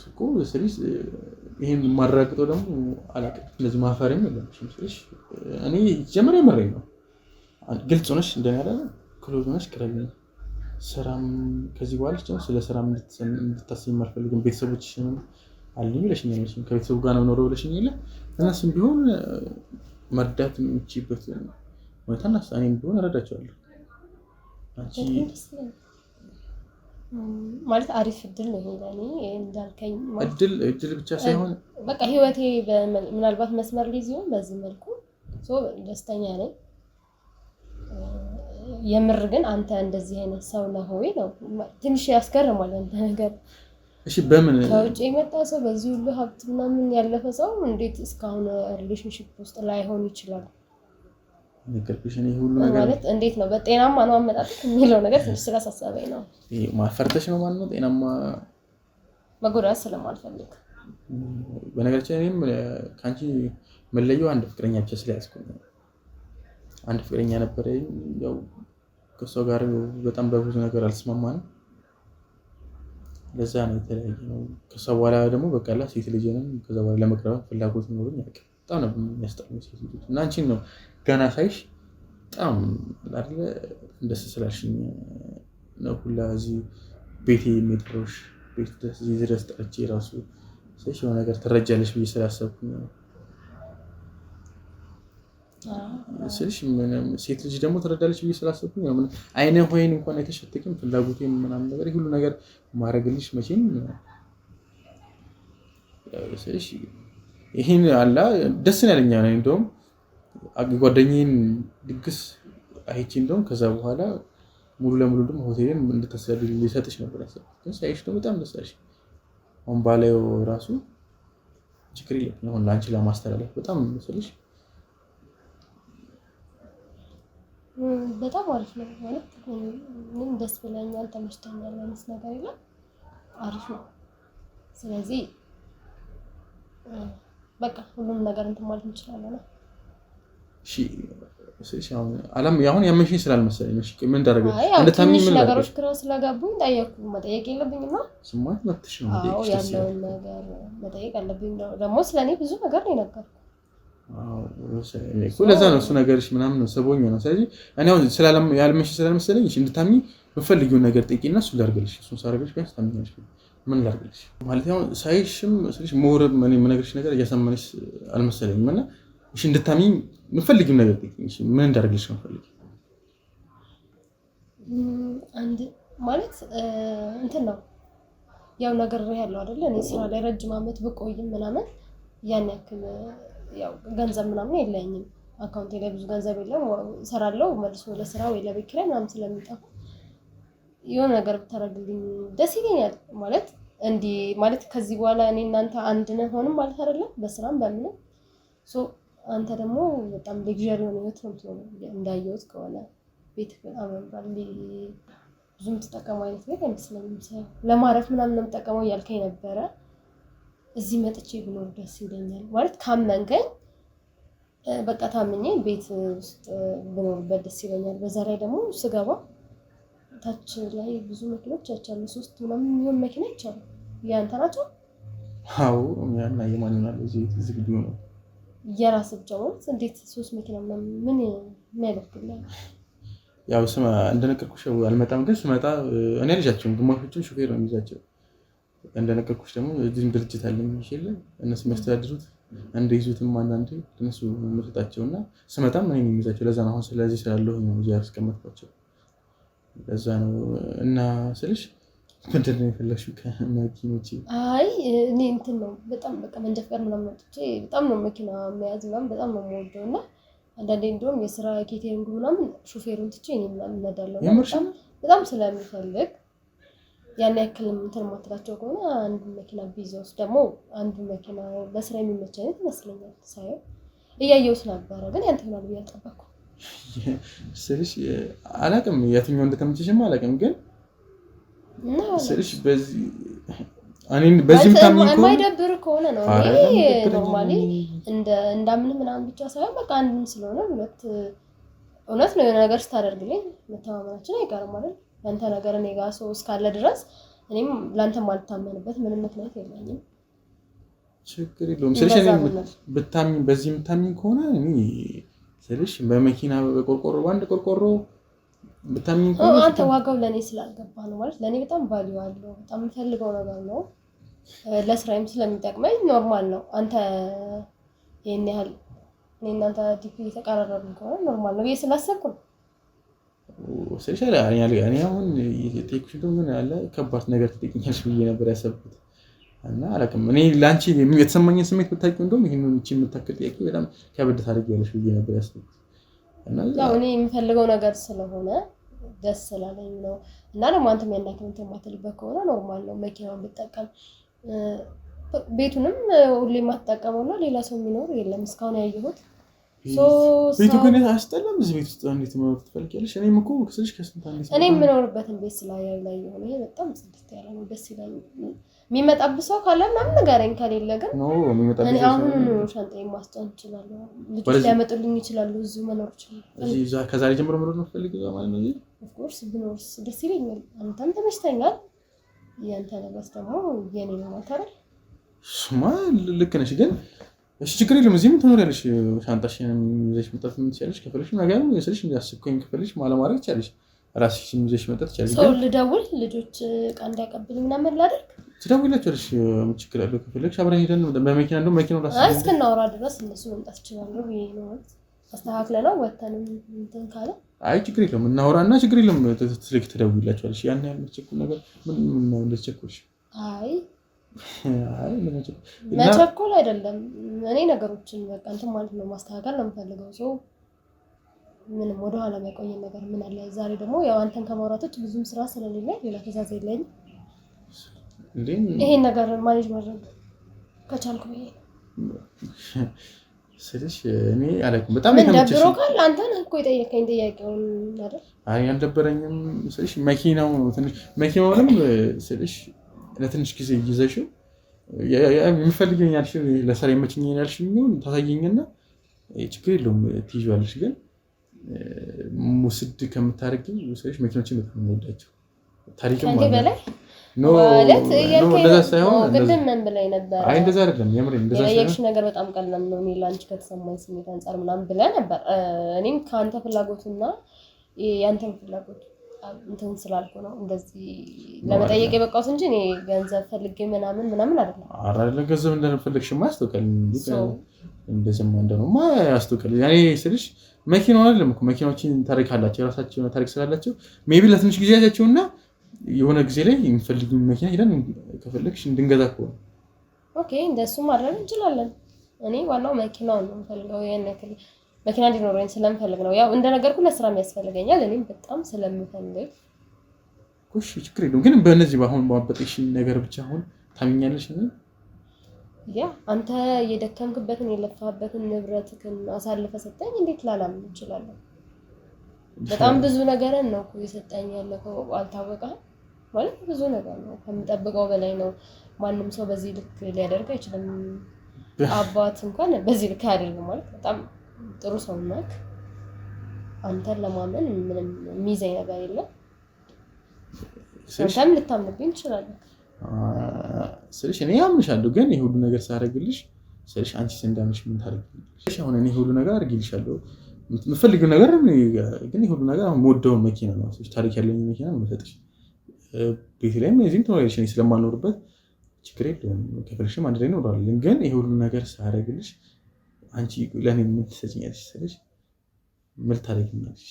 እኮ። ስለዚህ ይሄን ማረጋግጠው ደግሞ አላውቅም። ስለዚህ ማፈርም የለምሽም። ስለዚህ እኔ ጀመረ መረኝ ነው ግልጽ ሆነሽ እንደኔ አይደል? ክሎዝ ሆነሽ ቅረቢ። ስራም ከዚህ በኋላ ስለ ስራም እንድታስቢ አልፈልግም። ቤተሰቦችሽን አሉኝ ብለሽኛል። መቼም ከቤተሰቡ ጋር ነው ኖረው ብለሽኝ የለ እነሱም ቢሆን መርዳት የምችይበት ሁኔታና እኔም ቢሆን እረዳቸዋለሁ። አንቺ ማለት አሪፍ እድል ነው ይሄ ለኔ እንዳልከኝ። እድል ብቻ ሳይሆን በቃ ህይወቴ ምናልባት መስመር ላይ ሲሆን በዚህ መልኩ ደስተኛ ነኝ። የምር ግን አንተ እንደዚህ አይነት ሰው ነው ወይ ነው ትንሽ ያስገርማል አንተ ነገር። እሺ በምን ከውጭ የመጣ ሰው በዚህ ሁሉ ሀብት ምናምን ያለፈ ሰው እንዴት እስካሁን ሪሌሽንሺፕ ውስጥ ላይሆን ይችላል? ነገርኩሽ እኔ ሁሉ ነገር ማለት እንዴት ነው በጤናማ ነው አመጣጥክ የሚለው ነገር ትንሽ ስላሳሰበኝ ነው። ይሄ ማፈርተሽ ነው ማለት ነው። ጤናማ መጎዳት ስለማልፈልግ በነገራችን እኔም ካንቺ መለየው አንድ ፍቅረኛ ብቻ ስለያዝኩኝ ነው። አንድ ፍቅረኛ ነበረኝ። ያው ከሷ ጋር በጣም በብዙ ነገር አልስማማንም። ለዛ ነው የተለያየነው። ከሷ በኋላ ደግሞ በቃላ ሴት ልጅንም ከዛ በኋላ ለመቅረብ ፍላጎት ኖሮኝ ያውቃል። በጣም ነው የሚያስጠላው ሴት ልጅ እና አንቺን ነው ገና ሳይሽ በጣም አይደለ እንደስ ስላልሽኝ ነው ሁላ እዚህ ቤቴ የሚጠሩሽ ቤት ድረስ ጠርቼ ራሱ ሳይሽ የሆነ ነገር ትረጃለሽ ብዬ ስላሰብኩኝ ነው። ስልሽ ሴት ልጅ ደግሞ ትረዳለች ብዬ ስላሰብኩኝ ነው። አይነ ሆይን እንኳን አይተሸተክም ፍላጎቴም ምናምን ነገር ሁሉ ነገር ማድረግልሽ መቼም ስልሽ ይሄን አላ ደስ ያለኝ ነው። እንደውም ጓደኛዬን ድግስ አይቼ እንደውም ከዛ በኋላ ሙሉ ለሙሉ ደግሞ ሆቴልን እንድታስተዳድሪ ሊሰጥሽ ነበር ያሰብኩት። ግን ሳይሽ ደግሞ በጣም ደስ አለሽ። አሁን ባላዩ ራሱ ችግር የለም አሁን ላንቺ ለማስተላለፍ በጣም ስልሽ በጣም አሪፍ ነው ማለት ምን ደስ ብለኛል፣ ተመችቶኛል ማለት ነገር የለም። አሪፍ ነው። ስለዚህ በቃ ሁሉም ነገር እንትን ማለት እንችላለን። እሺ እሺ አሁን ያመንሽኝ ስላልመሰለኝ እሺ ምን እንዳደረገ እንደታምኝ ምን ነገሮች ግራ ስለጋቡኝ ጠየቅኩ። መጠየቅ የለብኝማ ስማት መጥተሽ ነው መጠየቅ ያለውን ነገር መጠየቅ አለብኝ። ደግሞ ስለኔ ብዙ ነገር ነው የነገርኩት። ለዛ ነው እሱ ነገርሽ ምናምን ነው ሰቦኝ ነው። ስለዚህ እኔ አሁን ያልመንሽኝ ስላልመሰለኝ እሺ እንድታምኝ የምፈልጊውን ነገር ጠይቂና እሱ ላድርግልሽ። እሱን ሳደርግልሽ ቢያንስ ታምኛለሽ። ምን ላድርግልሽ ማለት ያው ሳይሽም ስለሽ ሞረብ ምን ነገርሽ ነገር እያሰማነሽ አልመሰለኝም እና እሺ እንድታምኝ የምፈልጊውን ነገር ጠይቂኝ። እሺ ምን እንዳደርግልሽ ነው ፈልጊ? አንድ ማለት እንትን ነው ያው ነገር ያለው አይደለ እኔ ስራ ላይ ረጅም ዓመት ብቆይም ምናምን ያን ያክል ያው ገንዘብ ምናምን የለኝም አካውንቴ ላይ ብዙ ገንዘብ የለም ሰራለው መልሶ ለስራ ወይ ለቤት ኪራይ ምናምን ስለሚጠፋ የሆነ ነገር ብታረግልኝ ደስ ይለኛል ማለት እንዲ ማለት ከዚህ በኋላ እኔ እናንተ አንድ ነን ሆነን ማለት አይደለም በስራም በምንም ሶ አንተ ደግሞ በጣም ሌክዠሪ የሆነ ህይወት ነው የምትኖረው እንዳየሁት ከሆነ ቤት በጣም ያምራል ብዙም ተጠቀመው አይነት ቤት አይመስለኝም ለማረፍ ምናምን ነው የምጠቀመው ያልከኝ ነበረ እዚህ መጥቼ ብኖር ደስ ይለኛል ማለት ካመንከኝ በቃ ታምኜ ቤት ውስጥ ብኖርበት ደስ ይለኛል በዛ ላይ ደግሞ ስገባ ታች ላይ ብዙ መኪኖች አይቻሉ 3 ምናምን የሚሆን መኪና አይቻሉ ያንተ ናቸው አዎ ያና የማን ይሆናል እዚህ ግቢው ነው የራስ ብቻውት እንዴት 3 መኪና ምን ያደርግልኝ ያው ስማ እንደነገርኩሽ አልመጣም ግን ስመጣ እኔ ልጃቸውን ግማሾቹን ሹፌር ነው የሚይዛቸው እንደነገርኩሽ ደግሞ እዚህ ድርጅት አለኝ ይችላል እነሱ የሚያስተዳድሩት እንደይዙትም አንዳንዴ እነሱ ምርጣቸውና ስመጣም እኔ የሚይዛቸው ለዛ ነው አሁን ስለዚህ ስላለው ነው እዚህ ያስቀመጥኳቸው ለዛ ነው እና ስልሽ ምንድን ነው የፈለግሽው ከመኪኖች አይ እኔ እንትን ነው በጣም በቃ መንጃ ፈቃድ ምናምን መጥቼ በጣም ነው መኪና መያዝ ምናምን በጣም ነው የምወደውና አንዳንዴ እንደውም የስራ ኬቴሪንግ ምናምን ሹፌሩን ትቼ እኔ ምናምን እነዳለሁ በጣም ስለምፈልግ ያን ያክል እንትን ማትላቸው ከሆነ አንድ መኪና ቢይዘውስ ደግሞ አንድ መኪና ለስራ የሚመች አይነት ይመስለኛል ሳይሆን እያየሁት ነበረ ግን ያንተ ሆናል ብዬ አልጠበኩም ስልሽ አላውቅም የትኛው እንደተመቸሽም አላውቅም ግን ስልሽ በዚህ እኔን በዚህም ታምኝ እኮ የማይደብር ከሆነ ነው እኔ ኖርማሊ እንዳምን ምናምን ብቻ ሳይሆን በቃ አንድም ስለሆነ ሁለት እውነት ነው የሆነ ነገር ስታደርግልኝ መተማመናችን አይቀርም አይደል ያንተ ነገር እኔ ጋር ሰው እስካለ ድረስ እኔም ላንተ ማልታመንበት ምንም ምክንያት የለኝም ችግር የለውም ስልሽ እኔ ብታምኝ በዚህም ታምኝ ከሆነ እኔ ስልሽ በመኪና በቆርቆሮ ባንድ ቆርቆሮ ብታምኝ ከሆነ አንተ ዋጋው ለኔ ስላልገባ ነው ማለት ለኔ በጣም ቫልዩ አለው በጣም የምፈልገው ነገር ነው ለስራዬም ስለሚጠቅመኝ ኖርማል ነው አንተ ይሄን ያህል እኔ እናንተ ዲፒ ተቀራረብን ከሆነ ኖርማል ነው ስላሰብኩ ነው ስልሽ እኔ አሁን የቴክኒክ እንደሆነ ያለ ከባድ ነገር ትጠይቂኛለሽ ብዬ ነበር ያሰብኩት እና አላውቅም እኔ ላንቺ የተሰማኝን ስሜት ብታውቂው እንደውም ይሄንን እቺ የምታክል ጥያቄ በጣም ከበድ ታደርጊያለሽ ብዬ ነበር ያሰብኩት እና ያው እኔ የምፈልገው ነገር ስለሆነ ደስ ስላለኝ ነው እና ደግሞ አንተም ያናክል እንትን ማትልበት ከሆነ ኖርማል ነው መኪናውን ብጠቀም ቤቱንም ሁሌ ማትጠቀመውና ሌላ ሰው የሚኖር የለም እስካሁን ያየሁት ቤቱ ግን አስጠላም እዚህ ቤት ውስጥ እንዴት መኖር ትፈልጊያለሽ እኔም እኮ ስልሽ ከስንት አንዴ እኔ የምኖርበትን ቤት ስላየው የሆነ ይሄ በጣም ጽድት ያለ ነው ደስ ይላል የሚመጣብህ ሰው ካለ ምናምን ንገረኝ ከሌለ ግን እኔ አሁን ነው ሻንጣዬን ማስጫን እችላለሁ ልጆች ሊያመጡልኝ ይችላሉ እዚሁ መኖር ይችላል እዚህ ከዛሬ ጀምሮ መኖር ነው ፈልገው ማለት ነው ኦፍ ኮርስ ብኖርስ ደስ ይለኛል አንተም ተመችተኛል ያንተ ነገር ደግሞ የኔ ነው ማለት አይደል ስማ ልክ ነሽ ግን እሺ ችግር የለም እዚህም ትኖሪያለሽ ሻንጣሽን ይዘሽ መጣት ትችያለሽ ከፈለሽ ነገር ስልሽ እንዲያስብኩኝ ከፈለሽ ማለማድረግ ትችያለሽ ራስሽን ይዘሽ መጣት ትችያለሽ ሰው ልደውል ልጆች ዕቃ እንዲያቀብሉኝ ምናምን ላደርግ ትደውይላቸዋለሽ ችግር አለው ከፈለግሽ አብረን ሄደን በመኪና እንደውም መኪናው ራስ እስክናወራ ድረስ እነሱ መምጣት ይችላሉ ብዬ ነው አስተካክለነው ወተንም እንትን ካለ አይ ችግር የለም እናወራና ችግር የለም ትልክ ትደውይላቸዋለሽ ያን ያህል መቸኩል ነገር ምን ነው እንደቸኩልሽ አይ መቸኩል አይደለም እኔ ነገሮችን በቃ እንትን ማለት ነው ማስተካከል ነው የምፈልገው ሰው ምንም ወደ ኋላ የሚያቆየን ነገር ምን አለ ዛሬ ደግሞ ያው አንተን ከማውራቶች ብዙም ስራ ስለሌለ ሌላ ተዛዘ የለኝም ይሄን ነገር ማኔጅ ማድረግ ከቻልኩ ብዬ ስልሽ እኔ አላውቅም በጣም እንደብሮ ካል አንተ ነህ እኮ የጠየቀኝ ጥያቄውን አይደል አይ አልደበረኝም ስልሽ መኪናው ትንሽ መኪናውንም ስልሽ ለትንሽ ጊዜ ይዘሽው የሚፈልገኝ ያልሽው ለሰራ የመችኝ ያልሽኝ ታሳየኝና ችግር የለውም ትይዣለሽ ግን ሙስድ ከምታረጊው ስልሽ መኪኖችን በጣም እንወዳቸው ታሪክም ማለት ነው ማለት እንደዛ ሳይሆን ቅድም ምን ብለኝ ነበር አይ እንደዛ አይደለም የምሬ እንደዛ ሳይሆን የየክሽ ነገር በጣም ቀላል ነው እኔ ላንቺ ከተሰማኝ ስሜት አንፃር ምናምን ብለህ ነበር እኔም ካንተ ፍላጎትና ያንተን ፍላጎት እንትን ስላልኩ ነው እንደዚህ ለመጠየቅ የበቃሁት እንጂ እኔ ገንዘብ ፈልጌ ምናምን አይደለም ገንዘብ እንደፈልግሽማ ያስተውቃል እንደዚህ እንደነውማ ያስተውቃል ያኔ ስልሽ መኪናው አይደለም እኮ መኪናዎችን ታሪክ አላቸው የራሳቸው ታሪክ ስላላቸው ሜቢ ለትንሽ ጊዜ ያያቸውና የሆነ ጊዜ ላይ የምፈልጊው መኪና ሄደን ከፈለግሽ እንድንገዛ እኮ ነው። ኦኬ እንደሱ ማድረግ እንችላለን። እኔ ዋናው መኪናውን ነው የምፈልገው። ያን ያክል መኪና እንዲኖረኝ ስለምፈልግ ነው። ያው እንደነገርኩ ለስራ የሚያስፈልገኛል። እኔም በጣም ስለምፈልግ እሺ ችግር የለውም። ግን በእነዚህ በአሁን ባበጠሽ ነገር ብቻ አሁን ታምኛለሽ? ያ አንተ የደከምክበትን የለፋህበትን ንብረትህን አሳልፈ ሰጠኝ እንዴት ላላምን እችላለሁ? በጣም ብዙ ነገርን ነው እኮ የሰጠኝ ያለፈው። አልታወቀህም ማለት ብዙ ነገር ነው፣ ከምጠብቀው በላይ ነው። ማንም ሰው በዚህ ልክ ሊያደርግ አይችልም። አባት እንኳን በዚህ ልክ አያደርግም ማለት በጣም ጥሩ ሰው ነህ። አንተን ለማመን ምንም የሚይዘኝ ነገር የለም። አንተም ልታምንብኝ ትችላለህ። ስለሽ እኔ አምንሻለሁ፣ ግን ይሄ ሁሉ ነገር ሳደርግልሽ ስለሽ አንቺ እንዳምንሽ ምን ታደርጊልሽ? አሁን እኔ ሁሉ ነገር አድርጌልሻለሁ የምፈልገው ነገር ግን ይሄ ሁሉ ነገር አሁን የምወደውን መኪና ነው ስለሽ ታሪክ ያለኝ መኪና ነው የምሰጥሽ። ቤት ላይም እዚህም ትኖሪያለሽ፣ እኔ ስለማልኖርበት ችግር የለውም። ከፈለግሽም አንድ ላይ እንኖራለን። ግን ይሄ ሁሉ ነገር ሳደርግልሽ አንቺ ለእኔ ምን ትሰጪኛለሽ? ስለሽ ምን ታደርጊልኛለሽ?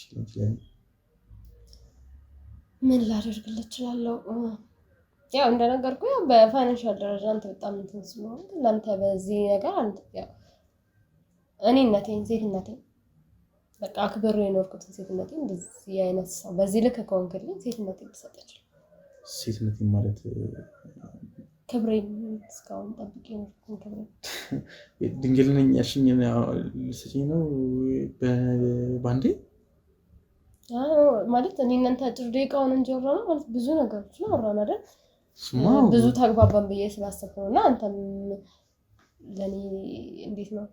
ምን ላደርግልህ እችላለሁ? ያው እንደነገርኩ ያው በፋይናንሻል ደረጃ አንተ በጣም እንትን ስለሆነ ለአንተ በዚህ ነገር አንተ ያው እኔነቴን ሴትነቴን በቃ አክብሬ የኖርኩትን ሴትነቴን እንደዚህ አይነት ሰው በዚህ ልክ ከሆንክልኝ ሴትነቴን ልሰጥ እችላለሁ። ሴትነቴን ማለት ክብሬን እስካሁን ጠብቄ የኖርኩትን ክብሬን ድንግል ነኝ ያልሽኝ ልትሰጪኝ ነው ባንዴ? ማለት እኔ እናንተ አጭር ደቂቃውን እንጂ አወራን ማለት ብዙ ነገሮችን አወራን አይደል? ብዙ ተግባባን ብዬ ስላሰብኩ ነው። እና አንተም ለኔ እንዴት ነው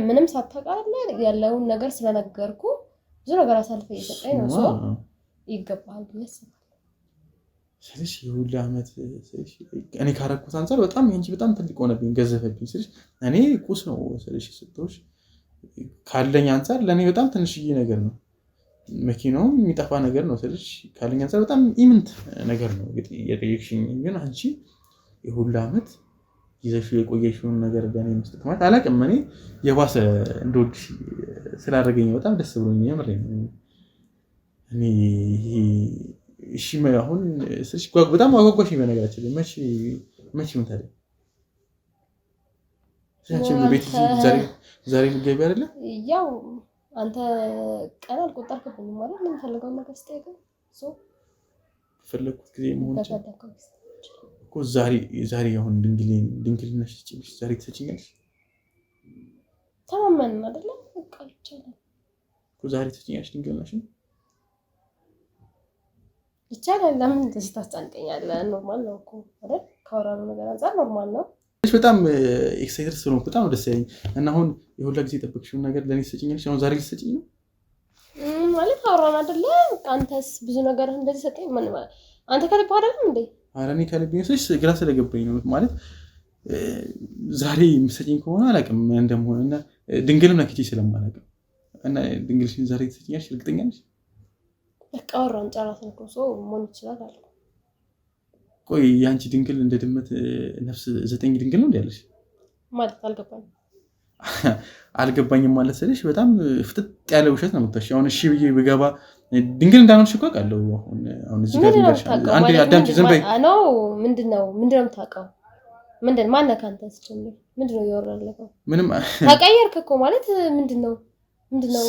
ምንም ሳታውቃለ ያለውን ነገር ስለነገርኩ ብዙ ነገር አሳልፈ እየሰጠኝ ነው። ሰው ይገባል ብዬ አስባለሁ። ስለሽ የሁሉ ዓመት ስለሽ እኔ ካረኩት አንፃር በጣም እንጂ በጣም ትልቅ ሆነብኝ፣ ገዘፈብኝ። ስለሽ እኔ ቁስ ነው ስለሽ ስጦሽ ካለኝ አንፃር ለኔ በጣም ትንሽዬ ነገር ነው። መኪናውም የሚጠፋ ነገር ነው ስለሽ ካለኝ አንፃር በጣም ኢምንት ነገር ነው የጠየቅሽኝ። ግን አንቺ የሁሉ ዓመት ይዘሽው የቆየሽውን ነገር ለኔ መስጠት ማለት አላውቅም። እኔ የባሰ እንደወድሽ ስላደረገኝ በጣም ደስ ብሎኝ የምሬን እኔ እሺ አሁን ስለሽ በጣም አጓጓሽኝ። በነገራችን ላይ መቼ ምን ታዲያ ስለዚህ ቤት ዛሬ ልትገቢ አይደለ? ያው አንተ ቀን አልቆጠርክብኝም ማለት ምን ፈልገው ነገር ስጠይቀኝ ሶ ፈለኩት ጊዜ መሆን እኮ ዛሬ አሁን ድንግልናሽ ትችልሽ ዛሬ ትሰጪኛለሽ? ተማመን አይደለ? በቃ ይቻላል እኮ ዛሬ ትሰጪኛለሽ ድንግልናሽን? ይቻላል። ለምን እንደዚህ ታስጨንቀኛለህ? ኖርማል ነው እኮ አይደል? ካወራነው ነገር አንፃር ኖርማል ነው። በጣም ኤክሳይትድ ስለሆንኩ በጣም ደስ ያለኝ እና አሁን የሁላ ጊዜ የጠበቅሽውን ነገር ለኔ ትሰጪኛለሽ? አሁን ዛሬ ልትሰጪኝ ነው ማለት አወራን አይደለ? አንተስ ብዙ ነገር እንደዚህ ሰጠኝ ምን ማለት አንተ ከልብ አይደለም እንዴ? ኧረ እኔ ከልብ ነሽ ግራ ስለገባኝ ነው ማለት ዛሬ የምትሰጪኝ ከሆነ አላውቅም እንደምሆነ እና ድንግልም ነክቼ ስለማላውቅ እና ድንግልሽን ዛሬ ትሰጪኛለሽ? እርግጠኛ ነሽ? በቃ አወራን ጨረስን እኮ ሰው መሆን ይችላል አለ። ቆይ ያንቺ ድንግል እንደ ድመት ነፍስ 9 ድንግል ነው ያለሽ ማለት አልገባኝም ማለት ስለሽ በጣም ፍጥጥ ያለ ውሸት ነው የምታሽ። አሁን እሺ ብዬ ብገባ ድንግል እንዳልሆንሽ እኮ አውቃለሁ። አሁን እዚህ ጋር ድንግልሽ አንዴ አዳምጪ ዝም በይ ነው። ምንድነው የምታውቀው? ማን ነህ አንተ? እስኪ ምንድነው ያወራለከው? ምንም ተቀየርክ እኮ ማለት ምንድነው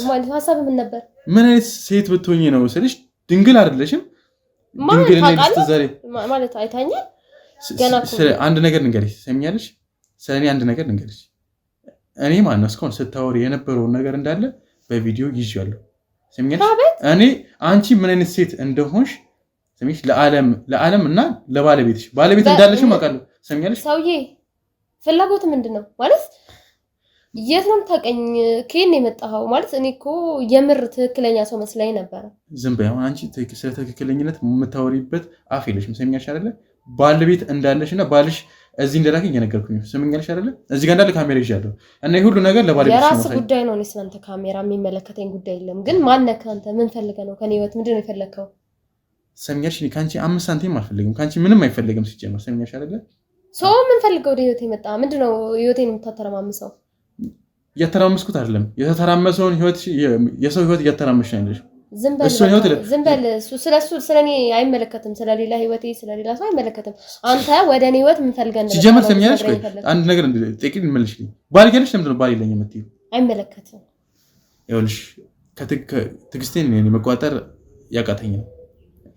ማለት ሐሳብ ምን ነበር? ምን አይነት ሴት ብትሆኚ ነው ስለሽ ድንግል አይደለሽም? ድንግል ነኝ ዛሬ ማለት አይታኛል። ገና አንድ ነገር ንገሪኝ፣ ሰሚኛለሽ? ስለኔ አንድ ነገር ንገሪኝ። እኔ ማለት ነው እስካሁን ስታወሪ የነበረውን ነገር እንዳለ በቪዲዮ ይዣለሁ። ሰሚኛለሽ? እኔ አንቺ ምን አይነት ሴት እንደሆንሽ ሰሚሽ ለዓለም እና ለባለቤትሽ ባለቤት እንዳለሽም አውቃለሁ። ሰሚኛለሽ? ሰውዬ ፍላጎት ምንድነው ማለት የት ነው የምታውቀኝ? ከየት ነው የመጣኸው? ማለት እኔ እኮ የምር ትክክለኛ ሰው መስለኝ ነበር። ዝም በይ አሁን አንቺ ስለ ትክክለኝነት የምታወሪበት አፍ የለሽም። ሰሚኛለሽ አይደለ? ባለቤት እንዳለሽና ባልሽ እዚህ እንደላከኝ እየነገርኩኝ ነው። ሰሚኛለሽ አይደለ? እዚህ ጋር እንዳለ ካሜራ ይዣለሁ እና ይሄ ሁሉ ነገር ለባለቤትሽ ነው። የራስ ጉዳይ ነው። እኔ ስለአንተ ካሜራ የሚመለከተኝ ጉዳይ የለም። ግን ማነህ አንተ? ምን ፈልገህ ነው ከኔ ህይወት? ምንድን ነው የፈለከው? ሰሚኛለሽ? እኔ ካንቺ 5 ሳንቲም አልፈልግም። ካንቺ ምንም አይፈልግም ሲጀመር። ሰሚኛለሽ አይደለ? ሰው ምን ፈልገው ወደ ህይወት የመጣ ምንድነው? ህይወቴን የምታተረማምሰው? እያተራመስኩት አይደለም። የተተራመሰውን ህይወት የሰው ህይወት እያተራመሽ ነው ያለሽ። ዝም በል እሱ ስለኔ አይመለከትም ስለሌላ ህይወቴ ስለሌላ ሰው አይመለከትም አንተ ወደ እኔ ህይወት ምን ፈልገህ ነው ሲጀመር ሰምኛለሽ አንድ ነገር ጥቂት እንመልሽልኝ ባል ገለሽ ለምንድን ነው ባል የለኝም የምትይው አይመለከትም ይኸውልሽ ትግስቴን እኔ መቋጠር ያቃተኛል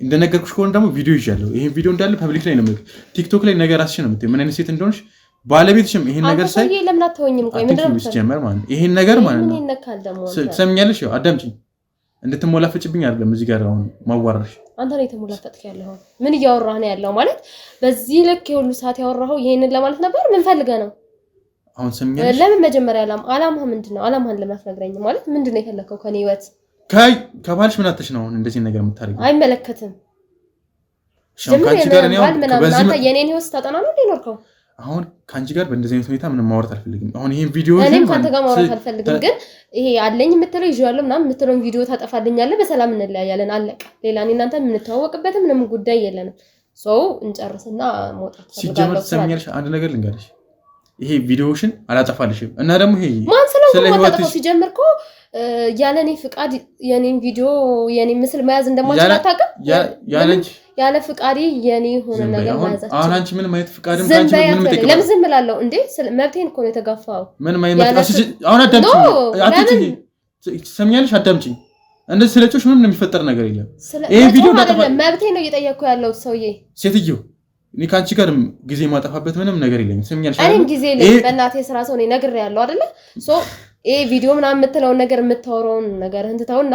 እንደነገርኩሽ ከሆነ ደግሞ ቪዲዮ ይዣለሁ ይሄን ቪዲዮ እንዳለ ፐብሊክ ላይ ነው የምልክ ቲክቶክ ላይ ነገር አስሽ ነው የምትይው ምን አይነት ሴት እንደሆነሽ ባለቤትሽም ይሄን ነገር ሳይ ለምን አትወኝም ቆይ ምንድነው ሲጀመር ማለት ይሄን ነገር ማለት ነው ሰምኛለሽ ያው አዳምጪኝ እንድትሞላፈጭብኝ አይደለም እዚህ ጋር አሁን ማዋራሽ አንተ ላይ ተሞላፈጥክ ያለው ምን እያወራህ ነው ያለው ማለት በዚህ ልክ የሁሉ ሰዓት ያወራው ይሄንን ለማለት ነበር ምን ፈልገህ ነው አሁን ሰምኛለሽ ለምን መጀመሪያ አላማህ ምንድነው አላማህን ለማስነግረኝ ማለት ምንድነው የፈለከው ከኔ ህይወት ከባልሽ ምን አተሽ ነው እንደዚህ ነገር የምታደርጊው አይመለከትም ካንቺ ጋር ነው በዚህ አንተ የኔን ህይወት ታጠና ነው እንደኖርከው አሁን ካንቺ ጋር በእንደዚህ አይነት ሁኔታ ምንም ማውራት አልፈልግም አሁን ይሄን ቪዲዮ እኔም ካንተ ጋር ማውራት አልፈልግም ግን ይሄ አለኝ የምትለው ይዤዋለሁ ምናምን የምትለውን ቪዲዮ ታጠፋልኛለህ በሰላም እንለያያለን አለቀ ሌላ እኔ እናንተ የምንተዋወቅበት ምንም ጉዳይ የለንም ሰው እንጨርስና መውጣት ሲጀመር ሰምኛለሽ አንድ ነገር ልንገርሽ ይሄ ቪዲዮሽን አላጠፋልሽም እና ደግሞ ይሄ ማን ስለማታጠፋ ሲጀምርኮ ያለኔ ፍቃድ የኔን ቪዲዮ የኔ ምስል መያዝ እንደማልችል አታውቅም ያለ ፍቃዲ የኔ ሆነ ነገር ማያዛች አሁን አንቺ ምን ማለት ፍቃድም ካንቺ ምን ምትጠይቅ ለምን ዝም እላለሁ እንዴ መብቴን እኮ ነው የተጋፋው ምን ማለት አሁን አዳምጪኝ ሰምኛለሽ አዳምጪኝ እንደዚህ ስለጮሽ ምንም የሚፈጠር ነገር የለም ይሄ ቪዲዮ መብቴን ነው እየጠየቅኩ ያለው ሰውዬ ሴትዮ እኔ ካንቺ ጋር ጊዜ ማጠፋበት ምንም ነገር የለኝም ሰምኛለሽ እኔም ጊዜ ላይ በእናቴ ስራ ሰው ነኝ ነግሬያለሁ አይደለ ሶ ይሄ ቪዲዮ ምናምን የምትለውን ነገር የምታወራውን ነገር እንትተውና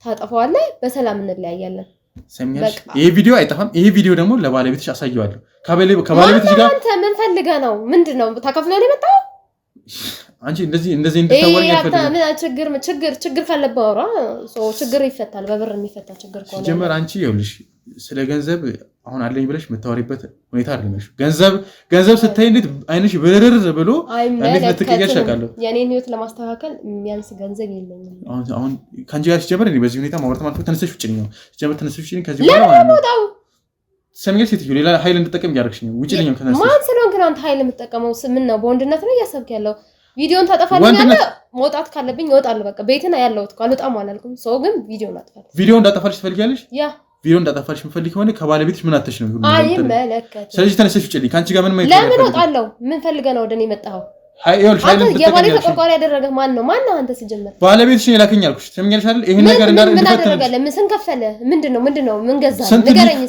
ታጠፋዋለህ በሰላም እንለያያለን ሰምኛለሽ ይሄ ቪዲዮ አይጠፋም ይሄ ቪዲዮ ደግሞ ለባለቤትሽ አሳየዋለሁ ከባለቤትሽ ጋር አንተ ምን ፈልገህ ነው ምንድነው ተከፍሎ ነው የመጣው አንቺ እንደዚህ እንድታወሪኝ አልፈልግም ችግር ካለበት አውራ ችግር ይፈታል በብር የሚፈታ ችግር ከሆነ ጀመር አንቺ ይኸውልሽ ስለ ገንዘብ አሁን አለኝ ብለሽ የምታወሪበት ሁኔታ አይደለሽ ገንዘብ ስታይ እንዴት አይንሽ ብርርር ብሎ እንዴት ለተቀየርሽ አውቃለሁ የኔን ህይወት ለማስተካከል የሚያንስ ገንዘብ የለኝም አሁን ካንቺ ጋር ሲጀመር እኔ በዚህ ሁኔታ ማውራት ማለት ተነስተሽ ውጪ ነው ሲጀመር ተነስተሽ ውጪ ከዚህ በኋላ ማለት ነው ሰምኛለሽ ሴትዮ ሌላ ኃይል እንድጠቀም ያደርግሽ ነው ውጪ ልኝ ከነስተሽ ማን ስለሆንክ ነው አንተ ኃይል የምትጠቀመው ምን ነው በወንድነት ነው እያሰብክ ያለው ቪዲዮን ታጠፋልኛለህ መውጣት ካለብኝ እወጣለሁ በቃ ቤትና ያለውት ካልወጣም አላልኩም ሰው ግን ቪዲዮን አጥፋለሁ ቪዲዮ እንዳጠፋልሽ ትፈልጊያለሽ ያ ቪዲዮ እንዳጠፋልሽ የምፈልግ ከሆነ ከባለቤትሽ ምን አተሽ ነው ሁሉ አይመለከትም ስለዚህ ተነስተሽ ውጪ ልኝ ካንቺ ጋር ምን ማለት ለምን እወጣለሁ ምን ፈልገህ ነው ወደኔ መጣኸው የባለቤት ተቆርቋሪ ያደረገህ ማን ነው አንተ ሲጀመር ባለቤትሽን የላከኝ አልኩሽ ሰምኛለሽ አይደል ይሄን ነገር እንዳደረገለ ምን ስንከፈለ ምንድነው ምን ገዛህ ንገረኝ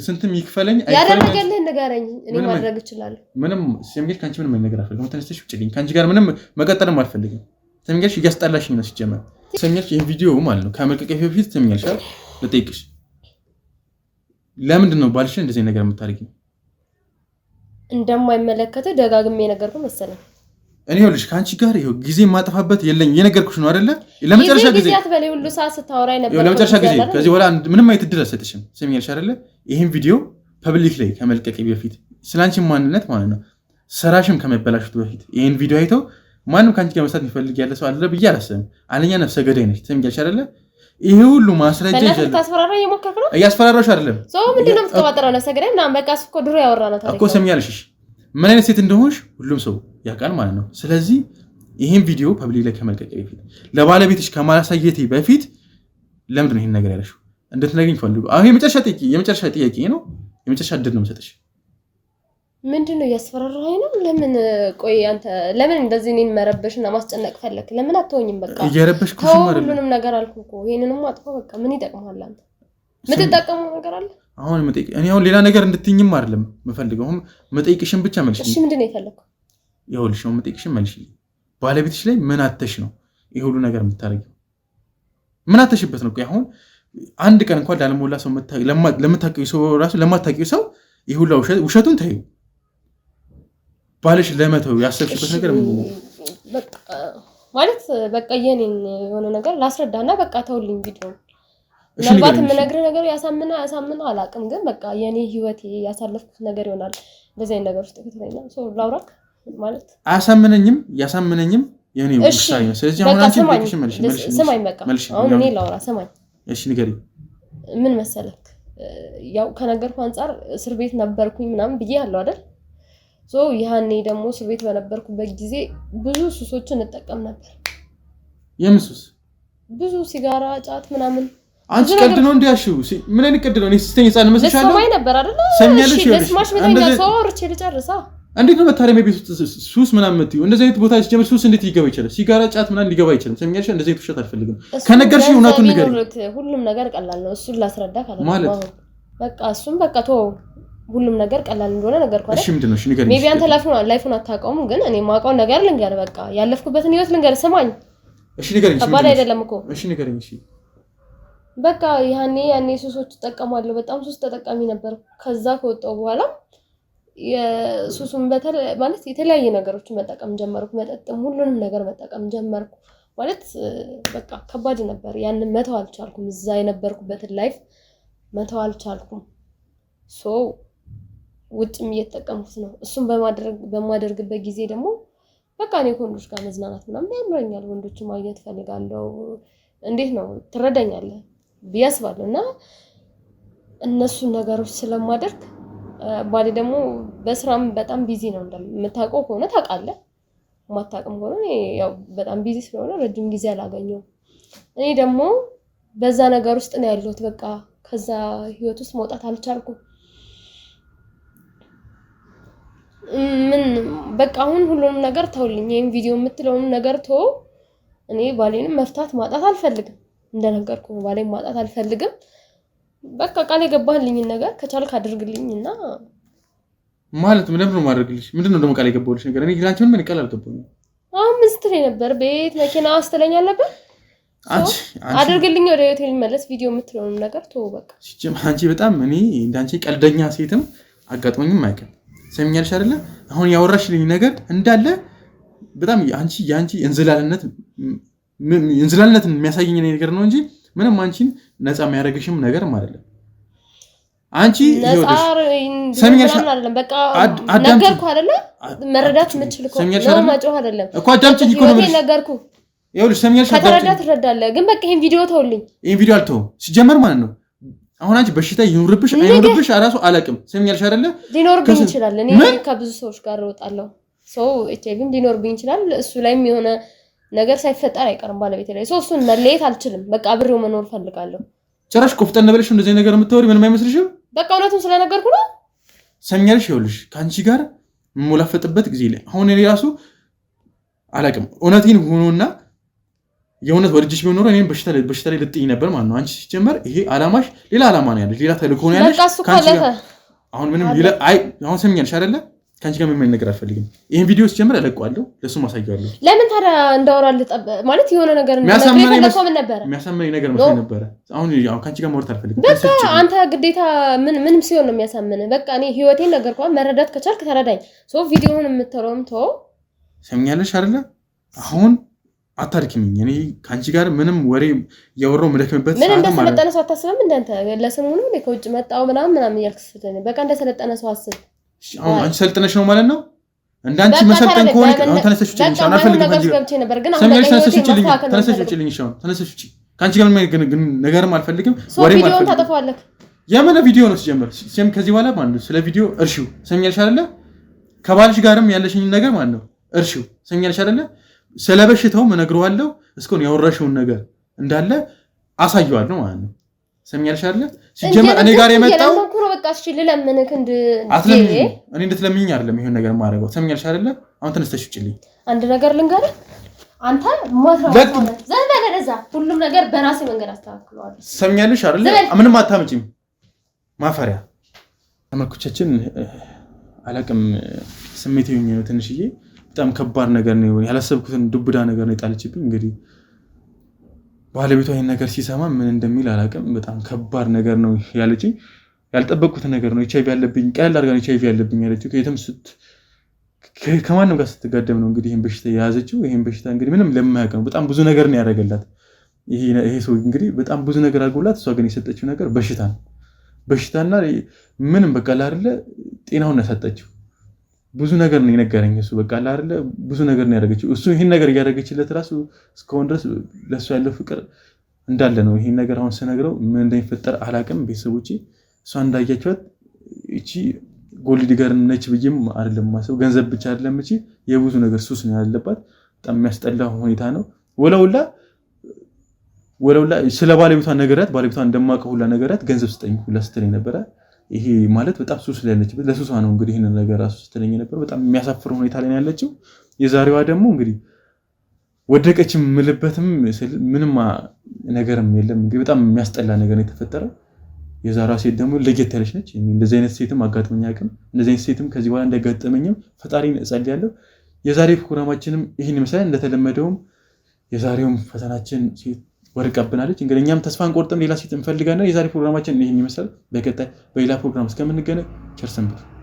ስንትም ይክፈለኝ ያደረገልህ ንገረኝ እኔ ማድረግ እችላለሁ ምንም ሰምኛለሽ ካንቺ ምንም ነገር አልፈልግም ተነስተሽ ውጪ ልኝ ካንቺ ጋር ምንም መቀጠልም አልፈልግም ሰምኛለሽ እያስጠላሽኝ ነው ሲጀመር ሰምኛለሽ ይሄን ቪዲዮ ማለት ነው ከመልቀቄ በፊት ሰምኛለሽ ልጠይቅሽ ለምንድን ነው ባልሽን እንደዚህ ነገር የምታደርጊው እንደማይመለከተ ደጋግሜ ነገርኩ መሰለኝ እኔ ይኸውልሽ ካንቺ ጋር ይኸው ጊዜ ማጠፋበት የለኝ የነገርኩሽ ነው አይደለ ለመጨረሻ ጊዜ ያትበለ ሁሉ ሰዓት ስታወራይ ነበር ለመጨረሻ ጊዜ ከዚህ በኋላ ምንም አይነት እድል አልሰጥሽም ሰምኛለሽ አይደለ ይሄን ቪዲዮ ፐብሊክ ላይ ከመልቀቄ በፊት ስላንቺ ማንነት ማለት ነው ስራሽም ከመበላሽቱ በፊት ይሄን ቪዲዮ አይተው ማንም ካንቺ ጋር መስራት የሚፈልግ ያለ ሰው አለ ብዬ አላስብም አንደኛ ነፍሰ ገዳይ ነሽ ሰምኛለሽ አይደለ ይሄ ሁሉ ማስረጃ ይዘል ታስፈራራኝ የሞከርክ ነው እያስፈራራሽ አይደለም ሰው ምንድነው የምትቀባጥረው ነፍሰ ገዳይ እና በቃ እኮ ድሮ ያወራነው ታሪክ እኮ ሰምኛለሽ ምን አይነት ሴት እንደሆንሽ ሁሉም ሰው ያውቃል ማለት ነው ስለዚህ ይሄን ቪዲዮ ፐብሊክ ላይ ከመልቀቄ በፊት ለባለቤትሽ ከማሳየቴ በፊት ለምንድን ነው ይሄን ነገር ያለሽው እንድትነግሪኝ ፈልጉ አሁን የመጨረሻ ጥያቄ ነው የመጨረሻ እድል ነው የምሰጥሽ ምንድነው ያስፈራራኝ ነው ለምን ቆይ አንተ ለምን እንደዚህ እኔን መረበሽና ማስጨነቅ ፈለክ ለምን አትሆኝም በቃ እየረበሽኩሽ ማለት ነው ሁሉንም ነገር አልኩ እኮ ይሄንንም አጥፋው በቃ ምን ይጠቅማል አንተ ምትጠቀመው ነገር አለ አሁን እኔ አሁን ሌላ ነገር እንድትይኝም አይደለም የምፈልገው አሁን መጠይቅሽን ብቻ መልሽልኝ እሺ ምንድነው የፈለከው ይኸውልሽ ነው መጠይቅሽን መልሽልኝ ባለቤትሽ ላይ ምን አተሽ ነው ይሄ ሁሉ ነገር የምታረጊው ምን አተሽበት ነው ቆይ አሁን አንድ ቀን እንኳን ላለሞላ ሰው ለምታውቂው ሰው ራሱ ለማታውቂው ሰው ይሄ ሁሉ ውሸቱን ታዩ ባልሽ ለመተው ያሰብሽበት ነገር በቃ ማለት በቃ የኔን የሆነ ነገር ላስረዳና በቃ ተውልኝ ቪዲዮ ምናልባት የምነግርህ ነገር ያሳምና አላውቅም ግን በቃ የኔ ህይወቴ ያሳለፍኩት ነገር ይሆናል እንደዚህ አይነት ነገር ውስጥ ከተለኝና ሶ ላውራክ ማለት ያሳምነኝም የኔ ውሳኔ ነው ስለዚህ አሁን አንቺ ልትሽ መልሽ ስማኝ በቃ አሁን እኔ ላውራ ስማኝ እሺ ንገሪ ምን መሰለክ ያው ከነገርኩ አንፃር እስር ቤት ነበርኩኝ ምናምን ብዬ አለው አይደል ሶ ያኔ ደግሞ እስር ቤት በነበርኩበት ጊዜ ብዙ ሱሶችን እንጠቀም ነበር የምሱስ ብዙ ሲጋራ ጫት ምናምን አንቺ ቀልድ ነው እንዲያሽው ምን አይነት ቀልድ ነው? እኔ ስተኝ ጻን መስሻለሁ ለሰማይ ነበር አይደል? ሰምኛለሽ ለስማሽ ምንኛ ሰው ወርቼ ልጨርሳ እንዴት ነው መታረሚያ ቤት ውስጥ ሱስ ምናምን የምትይው? እንደዚህ አይነት ቦታ ሲጀምር ሱስ እንዴት ሊገባ ይችላል? ሲጋራ ጫት ምናምን ሊገባ ይችላል። ሰምኛለሽ? እንደዚህ አይነት ውሸት አልፈልግም። ከነገርሽ እውነቱን ንገሪኝ። ሁሉም ነገር ቀላል ነው። እሱን ላስረዳ ካለ በቃ እሱን በቃ ተው። ሁሉም ነገር ቀላል እንደሆነ ነገርኩ አይደል? እሺ ምንድነው? እሺ ንገሪኝ። ሜቢ አንተ ላይፉን አታውቀውም፣ ግን እኔ የማውቀው ነገር ልንገር። በቃ ያለፍኩበትን ህይወት ልንገር። ስማኝ። እሺ ንገሪኝ። ከባድ አይደለም እኮ። እሺ ንገሪኝ። እሺ በቃ ያኔ ሱሶች ተጠቀማለሁ። በጣም ሱስ ተጠቃሚ ነበር። ከዛ ከወጣሁ በኋላ የሱሱን ማለት የተለያየ ነገሮችን መጠቀም ጀመርኩ። መጠጥም ሁሉንም ነገር መጠቀም ጀመርኩ። ማለት በቃ ከባድ ነበር። ያንን መተው አልቻልኩም። እዛ የነበርኩበትን ላይፍ መተው አልቻልኩም። ውጭም እየተጠቀምኩት ነው። እሱን በማደርግበት ጊዜ ደግሞ በቃ እኔ ከወንዶች ጋር መዝናናት ምናምን ያምረኛል። ወንዶችን ማግኘት ፈልጋለሁ። እንዴት ነው ትረዳኛለህ ብዬ አስባለሁ። እና እነሱን ነገሮች ስለማደርግ ባሌ ደግሞ በስራም በጣም ቢዚ ነው። እንደምታውቀው ከሆነ ታውቃለህ። ማታውቅም ከሆነ ያው በጣም ቢዚ ስለሆነ ረጅም ጊዜ አላገኘውም። እኔ ደግሞ በዛ ነገር ውስጥ ነው ያለሁት። በቃ ከዛ ህይወት ውስጥ መውጣት አልቻልኩም። በቃ አሁን ሁሉንም ነገር ተውልኝ። ይሄን ቪዲዮ የምትለውን ነገር ተው። እኔ ባሌንም መፍታት ማጣት አልፈልግም። እንደነገርኩ ባሌን ማጣት አልፈልግም። በቃ ቃል የገባህልኝን ነገር ከቻልክ አድርግልኝና ማለት ምንም ነው ማድረግልሽ። ምንድነው ደግሞ ቃል የገባሁልሽ ነገር? እኔ ግራንቺ ምን ቃል አልገባሁም። አሁን ምስትሬ ነበር ቤት መኪና አስተለኛ ነበር። አድርግልኝ ወደ ሆቴል መለስ ቪዲዮ የምትለውን ነገር ተው በቃ። አንቺ በጣም እኔ እንዳንቺ ቀልደኛ ሴትም አጋጥሞኝም አይቀር። ሰምኛልሽ አይደለ? አሁን ያወራሽልኝ ነገር እንዳለ በጣም ያንቺ እንዝላልነትን የሚያሳየኝ ነገር ነው እንጂ ምንም አንቺን ነፃ የሚያደርግሽም ነገር አይደለም። አንቺ ሰምኛልሽ በቃ ነገርኩህ አይደለ? መረዳት የምችል ነው ማጮህ አይደለም እኮ አዳምጪኝ እኮ ነው ነገርኩ። ይኸውልሽ ሰምኛልሽ ከተረዳ ትረዳለህ። ግን በቃ ይሄን ቪዲዮ ተውልኝ። ይሄን ቪዲዮ አልተውም ሲጀመር ማለት ነው። አሁን አንቺ በሽታ ይኑርብሽ አይኑርብሽ አራሱ አላውቅም። ሰምኛልሽ አይደለ? ሊኖርብኝ ይችላል። እኔ ከብዙ ሰዎች ጋር እወጣለሁ። ኤችአይቪም ሊኖርብኝ ይችላል። እሱ ላይም የሆነ ነገር ሳይፈጠር አይቀርም ባለቤቴ ላይ። እሱን መለየት አልችልም። በቃ አብሬው መኖር ፈልጋለሁ። ጭራሽ ኮፍጠን ብለሽ እንደዚህ ነገር የምታወሪ ምንም አይመስልሽም? በቃ እውነቱን ስለነገርኩ ነው። ሰምኛልሽ? ይኸውልሽ ከአንቺ ጋር የምሞላፈጥበት ጊዜ ላይ አሁን እኔ ራሱ አላውቅም። እውነቴን ሆኖና የእውነት ወድጅሽ ቢሆን ኖሮ እኔም በሽታ ላይ ልጥኝ ነበር ማለት ነው። አንቺ ሲጀመር ይሄ አላማሽ ሌላ አላማ ነው ያለሽ፣ ሌላ ተልእኮ ነው ያለሽ። አሁን ምንም አሁን ሰምኛልሽ አይደለ? ከአንቺ ጋር ምንም ነገር አልፈልግም። ይሄን ቪዲዮ ሲጀምር እለቀዋለሁ፣ ለሱ ማሳያለሁ። ለምን ታዲያ እንዳወራልህ ማለት የሆነ ነገር የሚያሳምነኝ ነገር መስሎኝ ነበረ። አሁን ከአንቺ ጋር ማውራት አልፈልግም። በቃ አንተ ግዴታ ምንም ሲሆን ነው የሚያሳምንህ። በቃ እኔ ህይወቴን ነገርኩህ። መረዳት ከቻልክ ተረዳኝ። ቪዲዮውን የምትተረውም ተው። ሰምኛለሽ አይደለ? አሁን አታድክሚኝ። እኔ ከአንቺ ጋር ምንም ወሬ እያወራሁ የምደክምበት ምን እንደሰለጠነ ሰው አታስብም? እንዳንተ ለስሙ ነው ከውጭ መጣሁ ምናምን እያልክ ስትል በቃ እንደሰለጠነ ሰው አስብ። አሁን አንቺ ሰልጥነሽ ነው ማለት ነው? እንዳንቺ መሰልጠን ከሆነ አሁን ተነስተሽ ውጪ ልኝ ሻውን አልፈልግም። አንቺ ተነስተሽ ውጪ ልኝ ሻውን ተነስተሽ ውጪ። ከአንቺ ጋር ምንም ነገርም አልፈልግም። ወሬም አልፈልግም። ቪዲዮውን ታጠፋለህ። የምን ቪዲዮ ነው ሲጀምር? ከዚህ በኋላ ማለት ነው ስለ ቪዲዮ እርሺው። ሰምኛልሽ አይደለ? ከባልሽ ጋርም ያለሽኝ ነገር ማለት ነው እርሺው። ሰምኛልሽ አይደለ? ስለበሽታው እነግረዋለሁ። እስኮን ያወራሽውን ነገር እንዳለ አሳየዋለሁ ማለት ነው። ሰምኛልሽ አይደለ? ሲጀምር እኔ ጋር የመጣው በቃ እሺ ልለምንህ እኔ እንድትለምኚኝ አይደለም ይሄን ነገር ማድረገው። ሰምኛልሽ አይደለ? አሁን ተነስተሽ ውጪልኝ። አንድ ነገር ልንገርህ። አንተ ማትራው ዘንበለዛ ሁሉም ነገር በራሴ መንገድ አስተካክለዋለሁ። ሰምኛልሽ አይደለ? ምንም አታምጪም ማፈሪያ። ተመልካቾቻችን አላቅም ስሜት ይሁን ነው ትንሽዬ በጣም ከባድ ነገር ነው ያላሰብኩትን ዱብዳ ነገር ነው የጣለችብኝ። እንግዲህ ባለቤቷ ይሄን ነገር ሲሰማ ምን እንደሚል አላቅም። በጣም ከባድ ነገር ነው ያለችኝ። ያልጠበቅኩት ነገር ነው። ኤችአይቪ ያለብኝ ቀለል አድርጋ ኤችአይቪ ያለብኝ ያለችው ከማንም ጋር ስትጋደም ነው እንግዲህ ይሄን በሽታ የያዘችው። ይሄን በሽታ እንግዲህ ምንም ለማያውቅ ነው በጣም ብዙ ነገር ነው ያደረገላት ይሄ ሰው እንግዲህ በጣም ብዙ ነገር አድርጎላት፣ እሷ ግን የሰጠችው ነገር በሽታ ነው። በሽታና ምንም በቃ አይደለ ጤናውን ያሳጣችው። ብዙ ነገር ነው የነገረኝ እሱ በቃ አይደለ ብዙ ነገር ነው ያደረገችው። እሱ ይሄን ነገር እያደረገችለት ራሱ እስካሁን ድረስ ለእሱ ያለው ፍቅር እንዳለ ነው። ይሄን ነገር አሁን ስነግረው ምን እንደሚፈጠር አላውቅም። ቤተሰቦቼ እሷ እንዳያቸዋት እቺ ጎልድ ዲገር ነች ብዬም አይደለም ማሰብ። ገንዘብ ብቻ አይደለም እቺ የብዙ ነገር ሱስ ነው ያለባት። በጣም የሚያስጠላ ሁኔታ ነው። ወላውላ ስለ ባለቤቷ ነገራት፣ ባለቤቷ እንደማውቀው ሁላ ነገራት፣ ገንዘብ ስጠኝ ሁላ ስትለኝ ነበረ። ይሄ ማለት በጣም ሱስ ላይ ያለችበት ለሱሷ ነው እንግዲህ ይሄንን ነገር ራሱ ስትለኝ ነበር። በጣም የሚያሳፍር ሁኔታ ላይ ያለችው። የዛሬዋ ደግሞ እንግዲህ ወደቀችም ምልበትም ምንም ነገርም የለም። እንግዲህ በጣም የሚያስጠላ ነገር ነው የተፈጠረው። የዛሬዋ ሴት ደግሞ ለየት ያለች ነች። እንደዚህ አይነት ሴትም አጋጥመኝ አያውቅም። እንደዚህ አይነት ሴትም ከዚህ በኋላ እንዳይጋጠመኝም ፈጣሪን እጸልያለሁ። የዛሬ ፕሮግራማችንም ይህን ይመስላል። እንደተለመደውም የዛሬውም ፈተናችን ሴት ወርቃብናለች። እንግዲህ እኛም ተስፋ አንቆርጥም፣ ሌላ ሴት እንፈልጋለን። የዛሬ ፕሮግራማችን ይህን ይመስላል። በቀጣይ በሌላ ፕሮግራም እስከምንገናኝ ቸር ሰንብቱ።